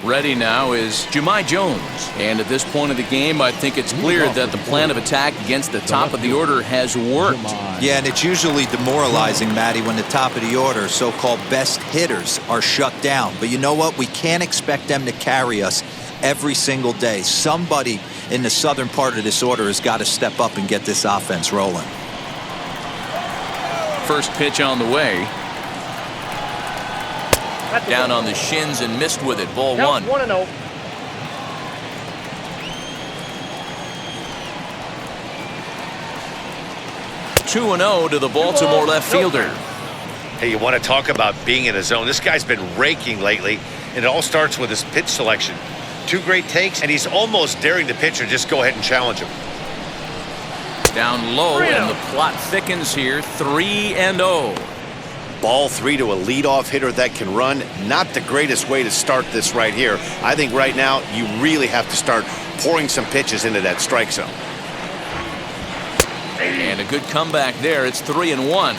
Ready now is Jahmai Jones. And at this point of the game, I think it's clear that the plan of attack against the top of the order has worked. Yeah, and it's usually demoralizing, Matty, when the top of the order, so-called best hitters, are shut down. But you know what? We can't expect them to carry us every single day. Somebody in the southern part of this order has got to step up and get this offense rolling. First pitch on the way. Down on the shins and missed with it. Ball 1. 1-0. Two 2-0 to the Baltimore left fielder. Hey, you want to talk about being in a zone? This guy's been raking lately, and it all starts with his pitch selection. 2 great takes, and he's almost daring the pitcher just go ahead and challenge him. Down low, and the plot thickens here. 3-0. Ball 3 to a leadoff hitter that can run. Not the greatest way to start this right here. I think right now you really have to start pouring some pitches into that strike zone. And a good comeback there. It's 3-1.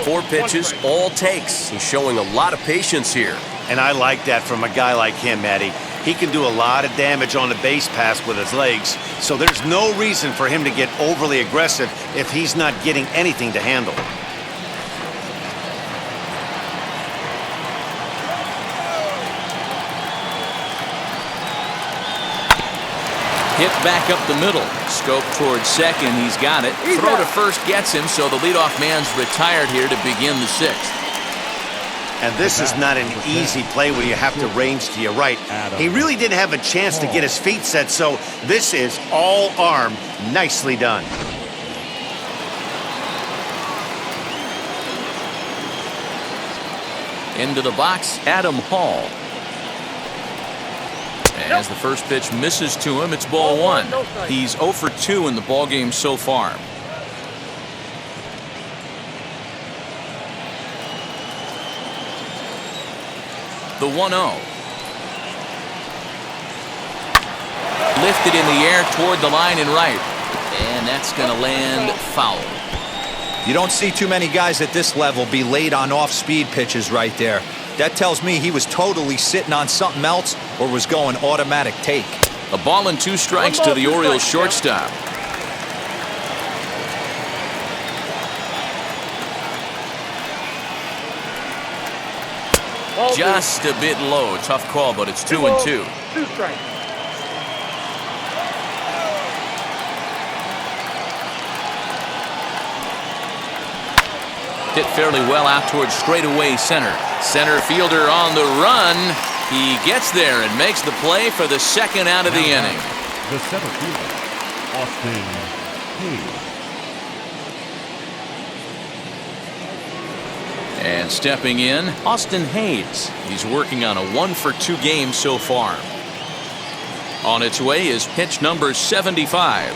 4 pitches, all takes. He's showing a lot of patience here. And I like that from a guy like him, Matty. He can do a lot of damage on the base pass with his legs, so there's no reason for him to get overly aggressive if he's not getting anything to handle. Hit back up the middle. Scope towards second. He's got it. Throw to first gets him, so the leadoff man's retired here to begin the 6th. And this is not an easy play when you have to range to your right. He really didn't have a chance to get his feet set, so this is all arm. Nicely done. Into the box, Adam Hall. As the first pitch misses to him, it's ball 1. He's 0 for 2 in the ballgame so far. The 1-0. Lifted in the air toward the line and right. And that's going to land foul. You don't see too many guys at this level be late on off-speed pitches right there. That tells me he was totally sitting on something else or was going automatic take. A ball and 2 strikes to the Orioles shortstop. Just a bit low. Tough call, but it's 2-2. 2 strikes. Hit fairly well out towards straightaway center. Center fielder on the run. He gets there and makes the play for the 2nd out of the inning. The center fielder, Austin Hayes. And stepping in, Austin Hayes. He's working on a 1-for-2 game so far. On its way is pitch number 75.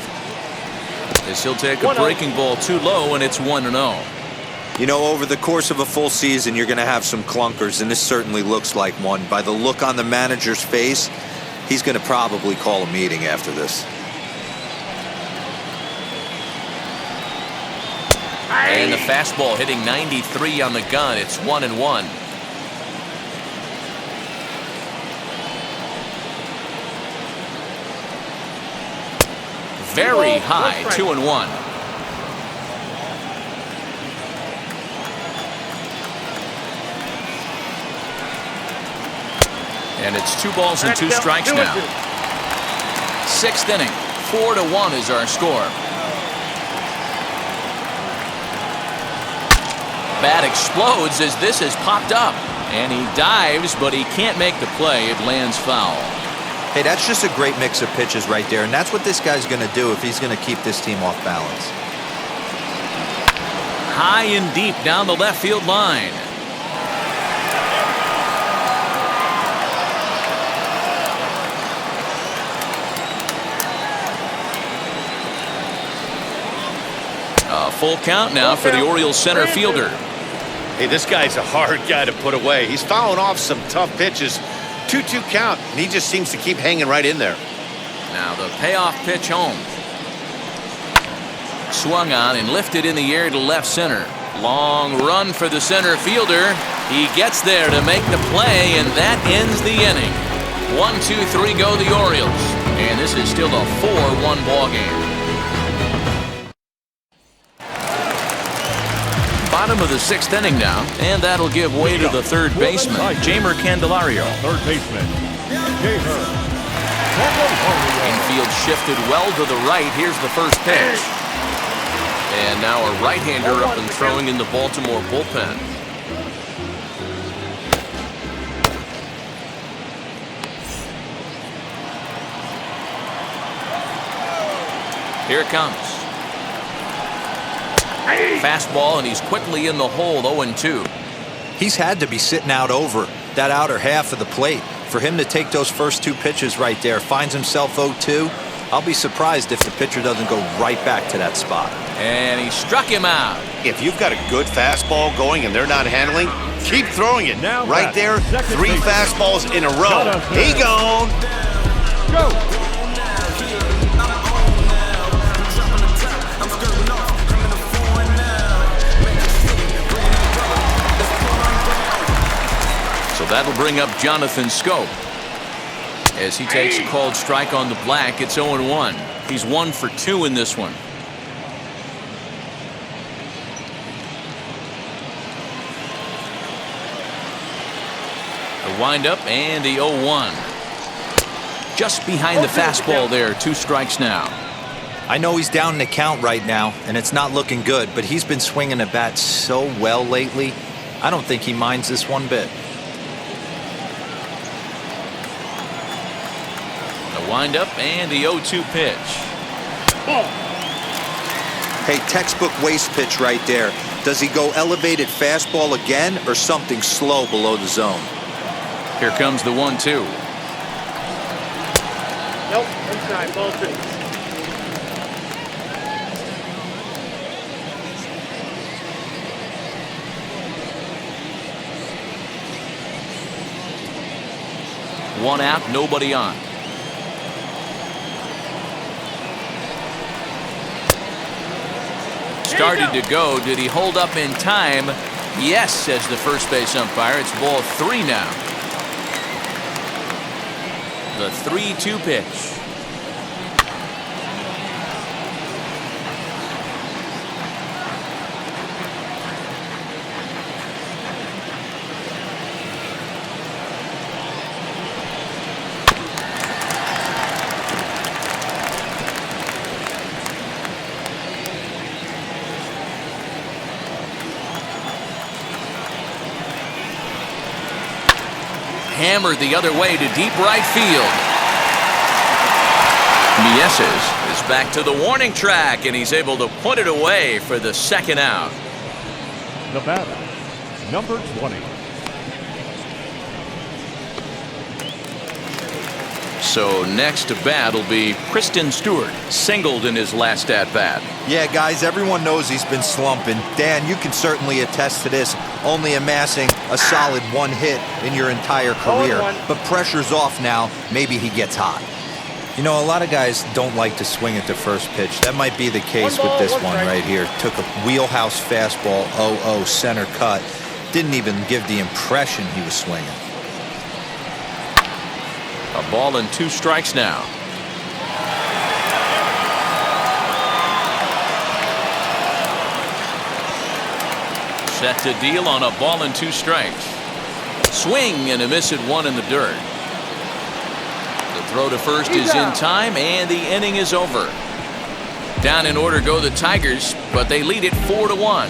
As he'll take a breaking ball too low, and it's 1-0. You know, over the course of a full season, you're going to have some clunkers, and this certainly looks like one. By the look on the manager's face, he's going to probably call a meeting after this. And the fastball hitting 93 on the gun. It's 1-1. Very high, 2-1. And it's 2 balls and 2 strikes now. 6th inning, 4-1 is our score. Bat explodes as this has popped up. And he dives, but he can't make the play. It lands foul. Hey, that's just a great mix of pitches right there, and that's what this guy's going to do if he's going to keep this team off balance. High and deep down the left field line. A full count now for the Orioles center fielder. Hey, this guy's a hard guy to put away. He's fouling off some tough pitches. 2-2 count, and he just seems to keep hanging right in there. Now the payoff pitch home. Swung on and lifted in the air to left center. Long run for the center fielder. He gets there to make the play, and that ends the inning. 1-2-3 go the Orioles, and this is still a 4-1 ball game. Bottom of the 6th inning now, and that'll give way to the third baseman, Jeimer Candelario. Third baseman, Jeimer. Infield shifted well to the right. Here's the first pitch. And now a right-hander up and throwing in the Baltimore bullpen. Here it comes. Fastball, and he's quickly in the hole, 0-2. He's had to be sitting out over that outer half of the plate. For him to take those first 2 pitches right there, finds himself 0-2. I'll be surprised if the pitcher doesn't go right back to that spot. And he struck him out. If you've got a good fastball going and they're not handling, keep throwing it. Now right there, 3 fastballs in a row. He gone. Go. So that'll bring up Jonathan Scope. As he takes a called strike on the black, it's 0-1. He's 1 for 2 in this one. The windup and the 0-1. Just behind the fastball there, 2 strikes now. I know he's down in the count right now, and it's not looking good, but he's been swinging the bat so well lately. I don't think he minds this one bit. Windup and the 0-2 pitch. Hey, textbook waste pitch right there. Does he go elevated fastball again or something slow below the zone? Here comes the 1-2. Nope, inside, ball 2. One out, nobody on. Started to go. Did he hold up in time? Yes, says the first base umpire. It's ball 3 now. The 3-2 pitch. Hammered the other way to deep right field. Mieses is back to the warning track, and he's able to put it away for the 2nd out. The batter, number 20. So next to bat will be Kristen Stewart, singled in his last at-bat. Yeah, guys, everyone knows he's been slumping. Dan, you can certainly attest to this, only amassing a solid 1 hit in your entire career. But pressure's off now. Maybe he gets hot. You know, a lot of guys don't like to swing at the first pitch. That might be the case with this one right here. Took a wheelhouse fastball, 0-0 center cut. Didn't even give the impression he was swinging. A ball and 2 strikes now. Set to deal on a ball and 2 strikes. Swing and a miss at 1 in the dirt. The throw to first is in time, and the inning is over. Down in order go the Tigers, but they lead it 4-1.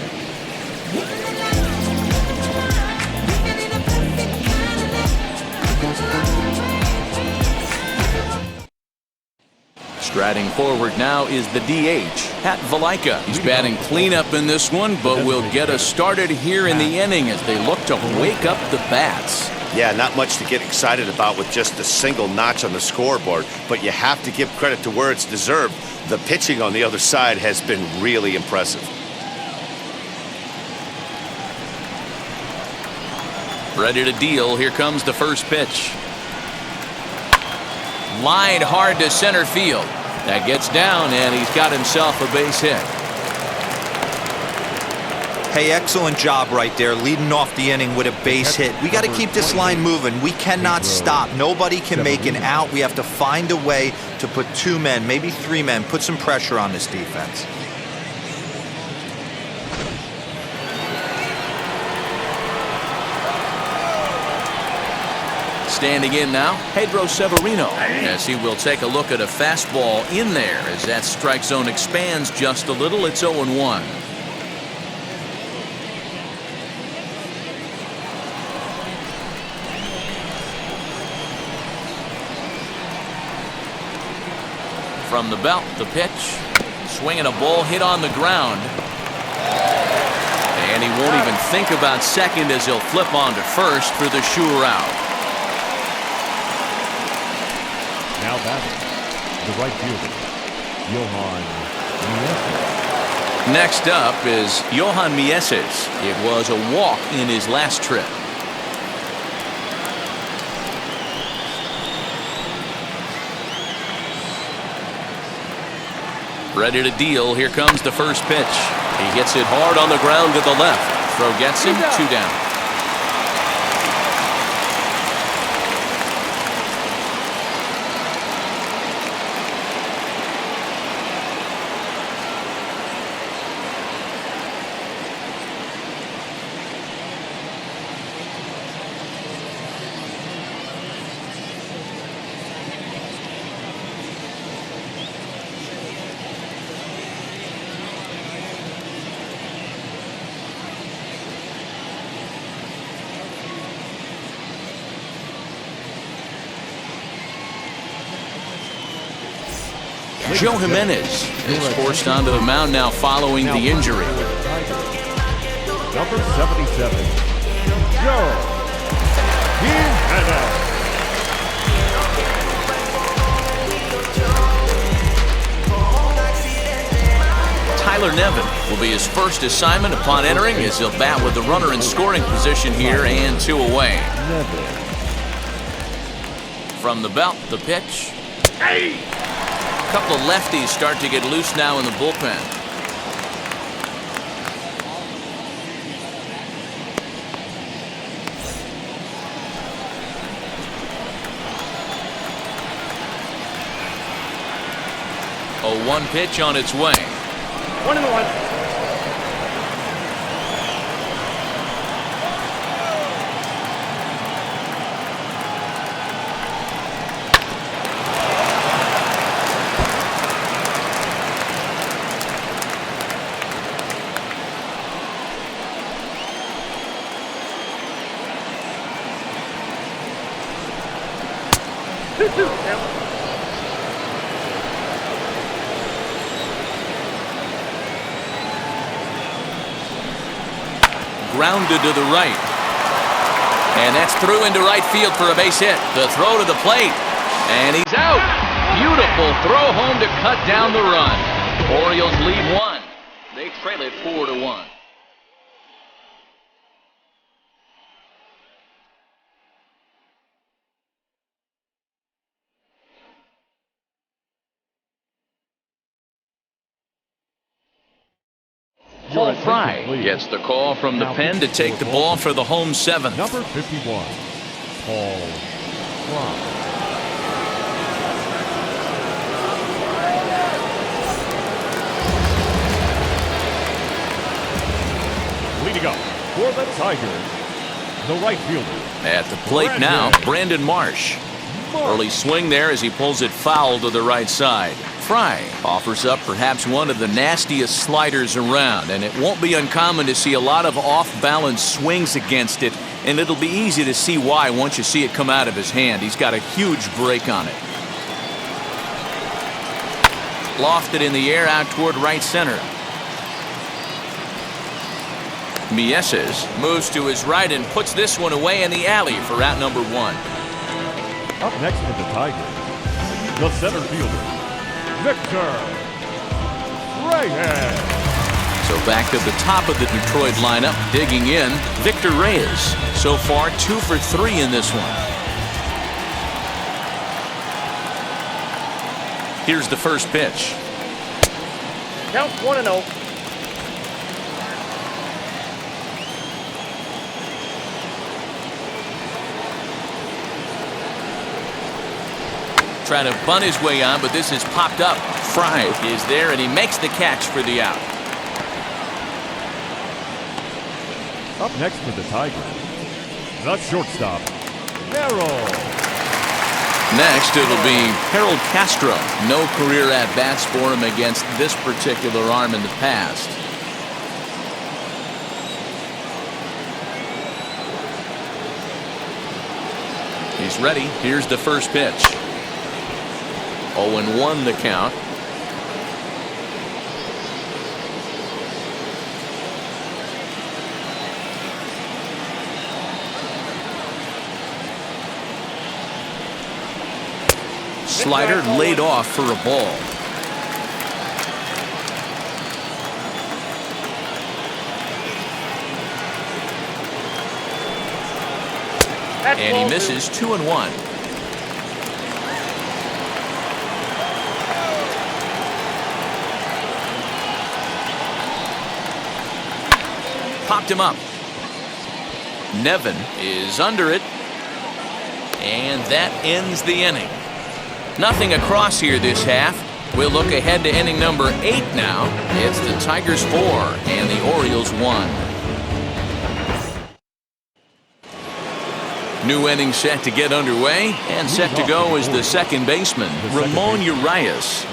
Striding forward now is the DH, Pat Valaika. He's batting cleanup in this one, but will get us started here in the inning as they look to wake up the bats. Yeah, not much to get excited about with just a single notch on the scoreboard, but you have to give credit to where it's deserved. The pitching on the other side has been really impressive. Ready to deal. Here comes the first pitch. Line hard to center field. That gets down, and he's got himself a base hit. Hey, excellent job right there, leading off the inning with a base hit. We got to keep this line moving. We cannot stop. Nobody can make an out. We have to find a way to put 2 men, maybe 3 men, put some pressure on this defense. Standing in now, Pedro Severino, as he will take a look at a fastball in there as that strike zone expands just a little. It's 0-1. From the belt, the pitch. Swinging a ball hit on the ground. And he won't even think about second as he'll flip on to first for the sure out. Now batting, the right fielder, Johan Mieses. Next up is Johan Mieses. It was a walk in his last trip. Ready to deal. Here comes the first pitch. He hits it hard on the ground to the left. Throw gets him, 2 down. Joe Jimenez is forced onto the mound now following the injury. Number 77, Joe Jimenez. Tyler Nevin will be his first assignment upon entering as he'll bat with the runner in scoring position here and 2 away. From the belt, the pitch. A couple of lefties start to get loose now in the bullpen. A 1 pitch on its way. 1-1. grounded to the right. And that's through into right field for a base hit. The throw to the plate. And he's out. Beautiful throw home to cut down the run. Orioles lead 1. They trail it 4-1. Paul Fry gets the call from the pen to take the ball for the home 7th. Number 51, Paul Fry. Leading up for the Tigers, the right fielder. At the plate now, Brandon Marsh. Early swing there as he pulls it foul to the right side. Fry offers up perhaps one of the nastiest sliders around, and it won't be uncommon to see a lot of off-balance swings against it, and it'll be easy to see why once you see it come out of his hand. He's got a huge break on it. Lofted in the air out toward right center. Mieses moves to his right and puts this one away in the alley for out number 1. Up next for the Tigers, the center fielder, Victor Reyes. So back to the top of the Detroit lineup, digging in, Victor Reyes. So far, 2 for 3 in this one. Here's the first pitch. Count 1-0. Trying to bunt his way on, but this is popped up. Fry is there, and he makes the catch for the out. Up next for the Tigers, the shortstop, Merrill. Next, it'll be Harold Castro. No career at-bats for him against this particular arm in the past. He's ready. Here's the first pitch. 0-1 the count. Slider laid off for a ball. And he misses 2-1. Popped him up. Nevin is under it. And that ends the inning. Nothing across here this half. We'll look ahead to inning number 8 now. It's the Tigers 4 and the Orioles 1. New inning set to get underway, and set to go is the second baseman, Ramon Urias.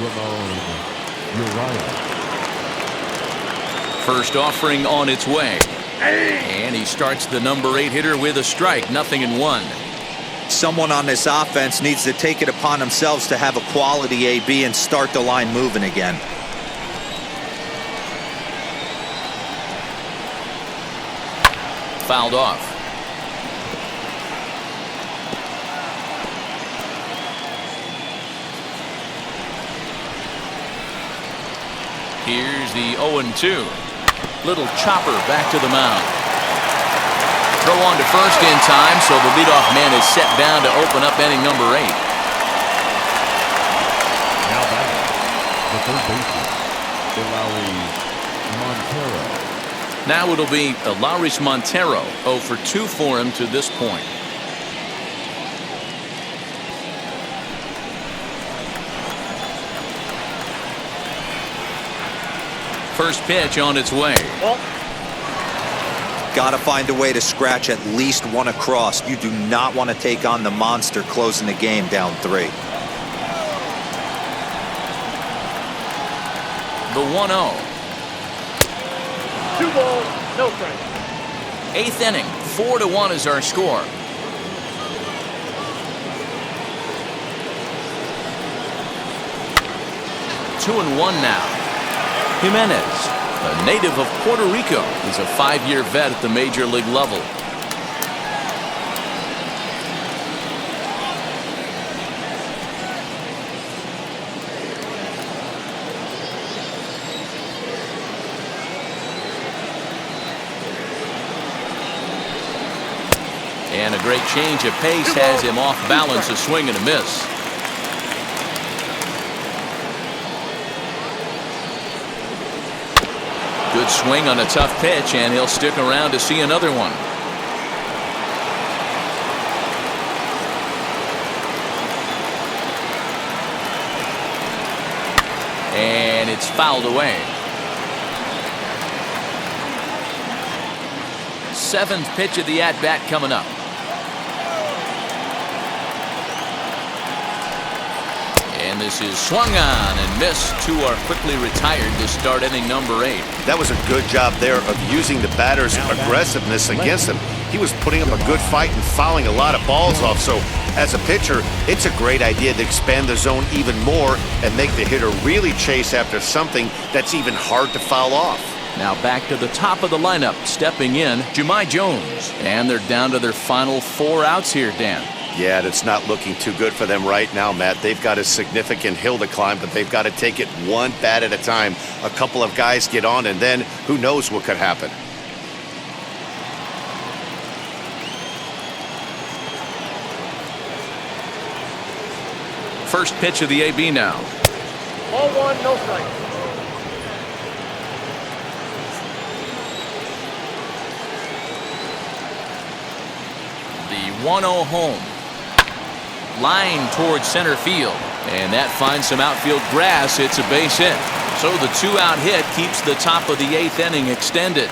First offering on its way. And he starts the number 8 hitter with a strike, 0-1. Someone on this offense needs to take it upon themselves to have a quality AB and start the line moving again. Fouled off. Here's the 0-2. Little chopper back to the mound. Throw on to first in time, so the leadoff man is set down to open up inning number 8. Now back, the third baseman, Montero. Now it'll be Elauris Montero, 0 for 2 for him to this point. First pitch on its way. Got to find a way to scratch at least one across. You do not want to take on the monster closing the game down 3. The 1-0. 2 balls, no strikes. 8th inning, 4-1 is our score. Two and 1 now. Jimenez a native of Puerto Rico. He's a 5-year vet at the major league level. And a great change of pace has him off balance, a swing and a miss. Good swing on a tough pitch, and he'll stick around to see another one. And it's fouled away. 7th pitch of the at-bat coming up. And this is swung on and missed. 2 are quickly retired to start inning number 8. That was a good job there of using the batter's aggressiveness against him. He was putting up a good fight and fouling a lot of balls off. So as a pitcher, it's a great idea to expand the zone even more and make the hitter really chase after something that's even hard to foul off. Now back to the top of the lineup. Stepping in, Jahmai Jones. And they're down to their final 4 outs here, Dan. Yeah, that's not looking too good for them right now, Matt. They've got a significant hill to climb, but they've got to take it one bat at a time. A couple of guys get on, and then who knows what could happen. First pitch of the AB now. Ball 1, no strike. The 1-0 home. Line towards center field, and that finds some outfield grass. It's a base hit. So the 2-out hit keeps the top of the 8th inning extended.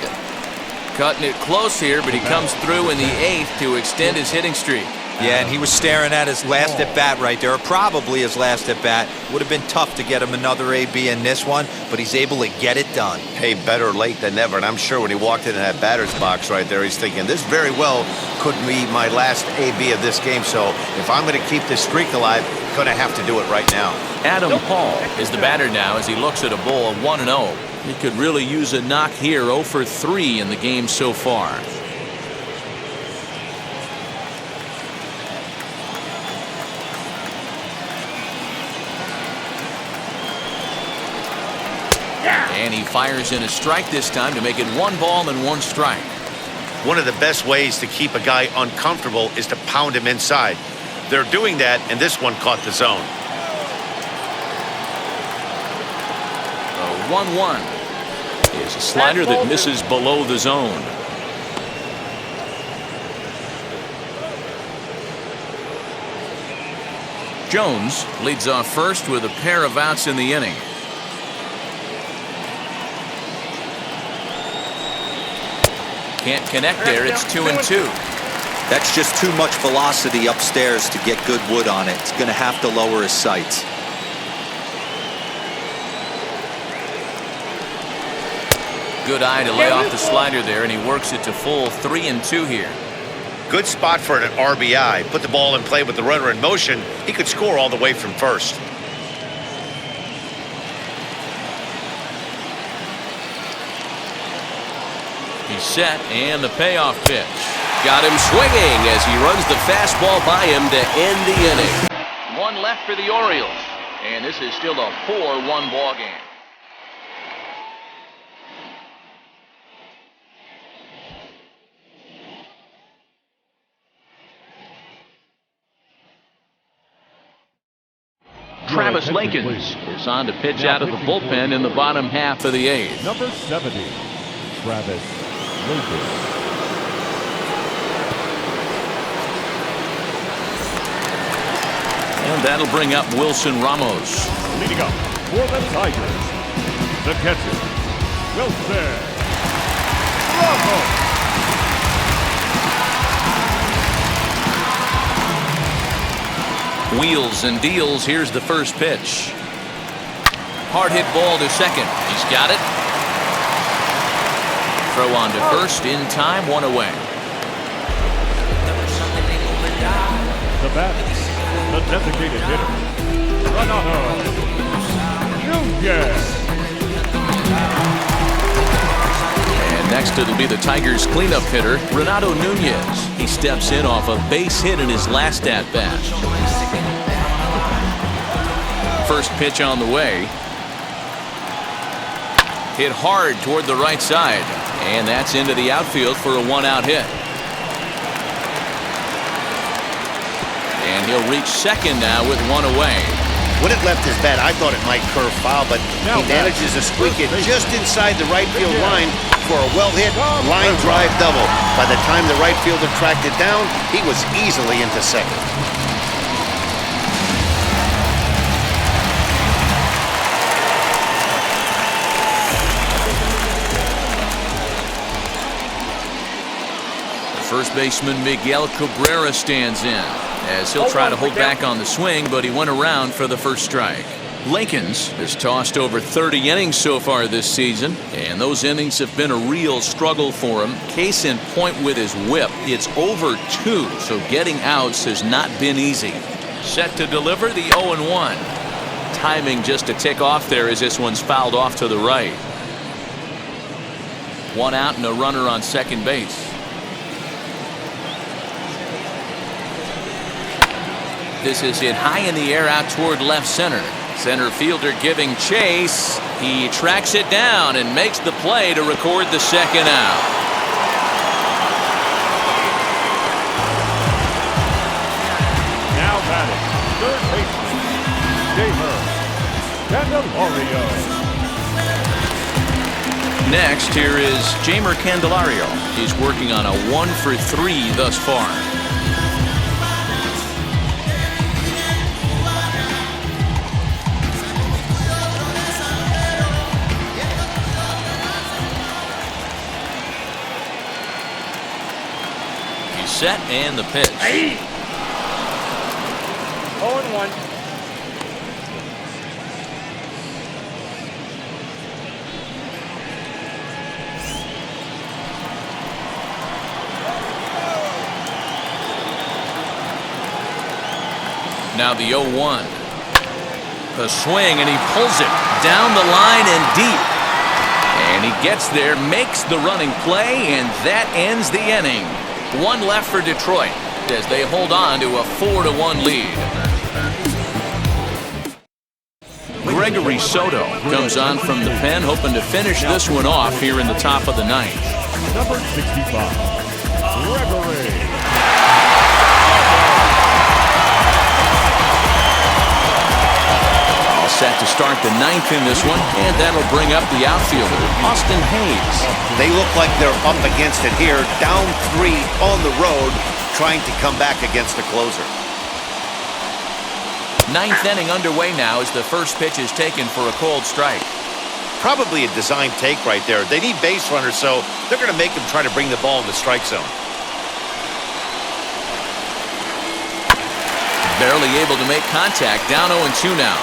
Cutting it close here, but he comes through in the 8th to extend his hitting streak. Yeah, and he was staring at his last at-bat right there, or probably his last at-bat. Would have been tough to get him another AB in this one, but he's able to get it done. Hey, better late than never, and I'm sure when he walked into that batter's box right there, he's thinking, this very well could be my last AB of this game, so if I'm going to keep this streak alive, I'm going to have to do it right now. Adam Paul is the batter now as he looks at a ball of 1-0. He could really use a knock here. 0 for 3 in the game so far. And he fires in a strike this time to make it 1 ball and 1 strike. One of the best ways to keep a guy uncomfortable is to pound him inside. They're doing that, and this one caught the zone. The 1-1 is a slider that misses below the zone. Jones leads off first with a pair of outs in the inning. Can't connect there. It's 2-2. That's just too much velocity upstairs to get good wood on it. It's going to have to lower his sights. Good eye to lay off the slider there, and he works it to full 3-2 here. Good spot for an RBI. Put the ball in play with the runner in motion. He could score all the way from first. He's set, and the payoff pitch. Got him swinging as he runs the fastball by him to end the inning. 1 left for the Orioles, and this is still a 4-1 ball game. Travis Lakins is on to pitch out of the bullpen in the bottom half of the 8th. Number 70, Travis Lakins. And that'll bring up Wilson Ramos. Leading up for the Tigers, the catcher, Wilson Ramos. Wheels and deals. Here's the first pitch. Hard hit ball to second. He's got it. Throw on to first in time, 1 away. The bat, the designated hitter, Fernando Tatís Jr. Next, it'll be the Tigers' cleanup hitter, Renato Nunez. He steps in off a base hit in his last at-bat. First pitch on the way. Hit hard toward the right side, and that's into the outfield for a one-out hit. And he'll reach second now with one away. When it left his bat, I thought it might curve foul, but he manages to squeak it just inside the right field line for a well-hit line drive double. By the time the right fielder tracked it down, he was easily into second. First baseman Miguel Cabrera stands in, as he'll try to hold back on the swing, but he went around for the first strike. Lincolns has tossed over 30 innings so far this season, and those innings have been a real struggle for him. Case in point with his whip, it's over 2, so getting outs has not been easy. Set to deliver the 0-1. Timing just a tick off there as this one's fouled off to the right. One out and a runner on second base. This is hit high in the air out toward left center. Center fielder giving chase. He tracks it down and makes the play to record the second out. Now batting, third baseman, Candelario. Next, here is Jamer Candelario. He's working on a 1-for-3 thus far. Set and the pitch. 0-1. Now the 0-1. A swing, and he pulls it down the line and deep. And he gets there, makes the running play, and that ends the inning. One left for Detroit as they hold on to a 4-1 lead. Gregory Soto comes on from the pen, hoping to finish this one off here in the top of the ninth. Number 65, Gregory. All set to start the ninth in this one, and that'll bring up the outfielder, Austin Hayes. They look like they're up against it here, down 3 on the road, trying to come back against the closer. Ninth inning underway now as the first pitch is taken for a called strike. Probably a design take right there. They need base runners, so they're going to make them try to bring the ball in the strike zone. Barely able to make contact, down 0-2 now.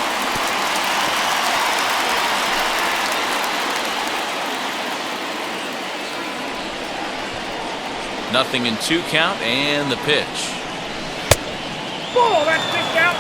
Nothing in 2 count, and the pitch. Ball, that's big out.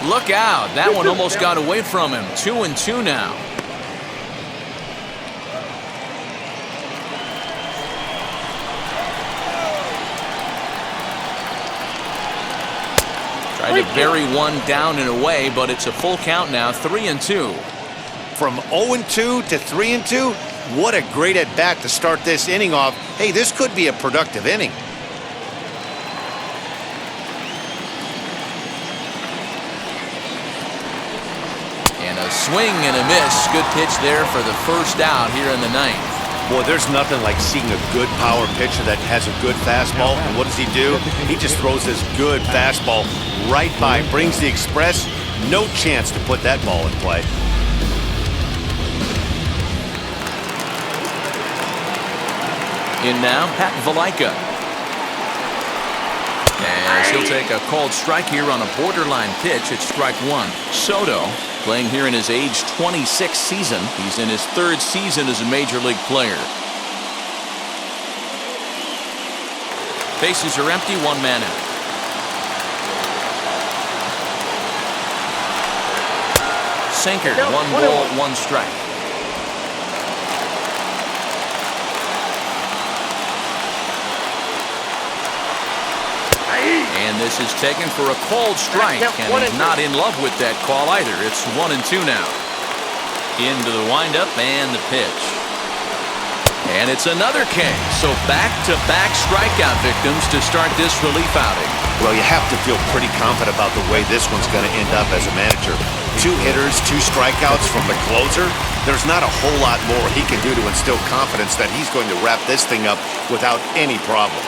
Look out. That one almost got away from him. 2-2 now. Tried to bury one down and away, but it's a full count now. 3-2. From 0-2 to 3-2, what a great at-bat to start this inning off. Hey, this could be a productive inning. And a swing and a miss. Good pitch there for the first out here in the ninth. Boy, there's nothing like seeing a good power pitcher that has a good fastball. And what does he do? He just throws this good fastball right by, brings the express. No chance to put that ball in play. In now, Pat Valaika. As he'll take a called strike here on a borderline pitch at strike one. Soto playing here in his age 26 season. He's in his third season as a major league player. Bases are empty, one man out. Sinker, one ball, one strike. And this is taken for a called strike, and he's not in love with that call either. It's 1-2 now. Into the windup and the pitch. And it's another K. So back-to-back strikeout victims to start this relief outing. Well, you have to feel pretty confident about the way this one's going to end up as a manager. 2 hitters, 2 strikeouts from the closer. There's not a whole lot more he can do to instill confidence that he's going to wrap this thing up without any problem.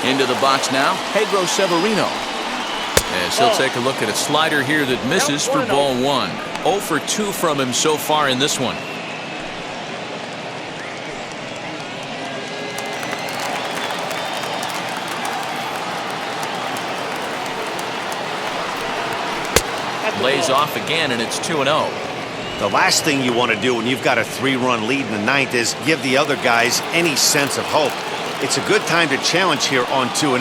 Into the box now, Pedro Severino. As he'll take a look at a slider here that misses for ball 1. 0 for 2 from him so far in this one. Lays off again, and it's 2-0. The last thing you want to do when you've got a 3-run lead in the 9th is give the other guys any sense of hope. It's a good time to challenge here on 2-0,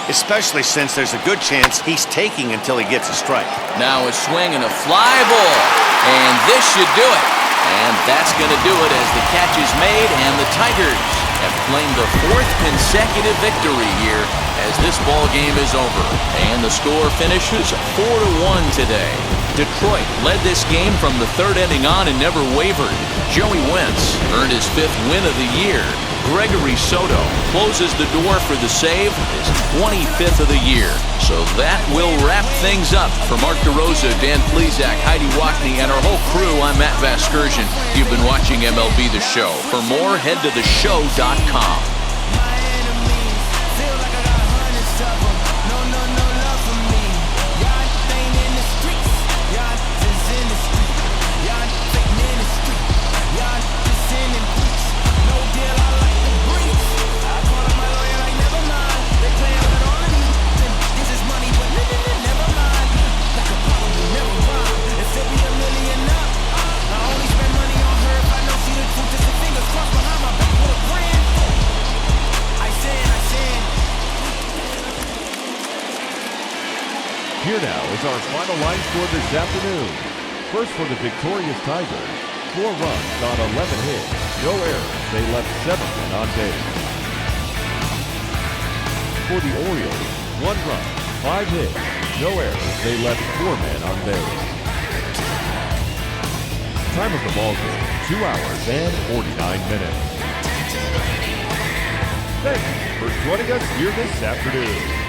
especially since there's a good chance he's taking until he gets a strike. Now a swing and a fly ball, and this should do it. And that's going to do it as the catch is made, and the Tigers have claimed the 4th consecutive victory here as this ball game is over. And the score finishes 4-1 today. Detroit led this game from the 3rd inning on and never wavered. Joey Wentz earned his 5th win of the year. Gregory Soto closes the door for the save, his 25th of the year. So that will wrap things up. For Mark DeRosa, Dan Plesac, Heidi Watney, and our whole crew, I'm Matt Vasgersian. You've been watching MLB The Show. For more, head to theshow.com. Here now is our final line score this afternoon. First for the victorious Tigers, 4 runs on 11 hits, no errors. They left 7 men on base. For the Orioles, 1 run, 5 hits, no errors. They left 4 men on base. Time of the ball game, 2 hours and 49 minutes. Thanks for joining us here this afternoon.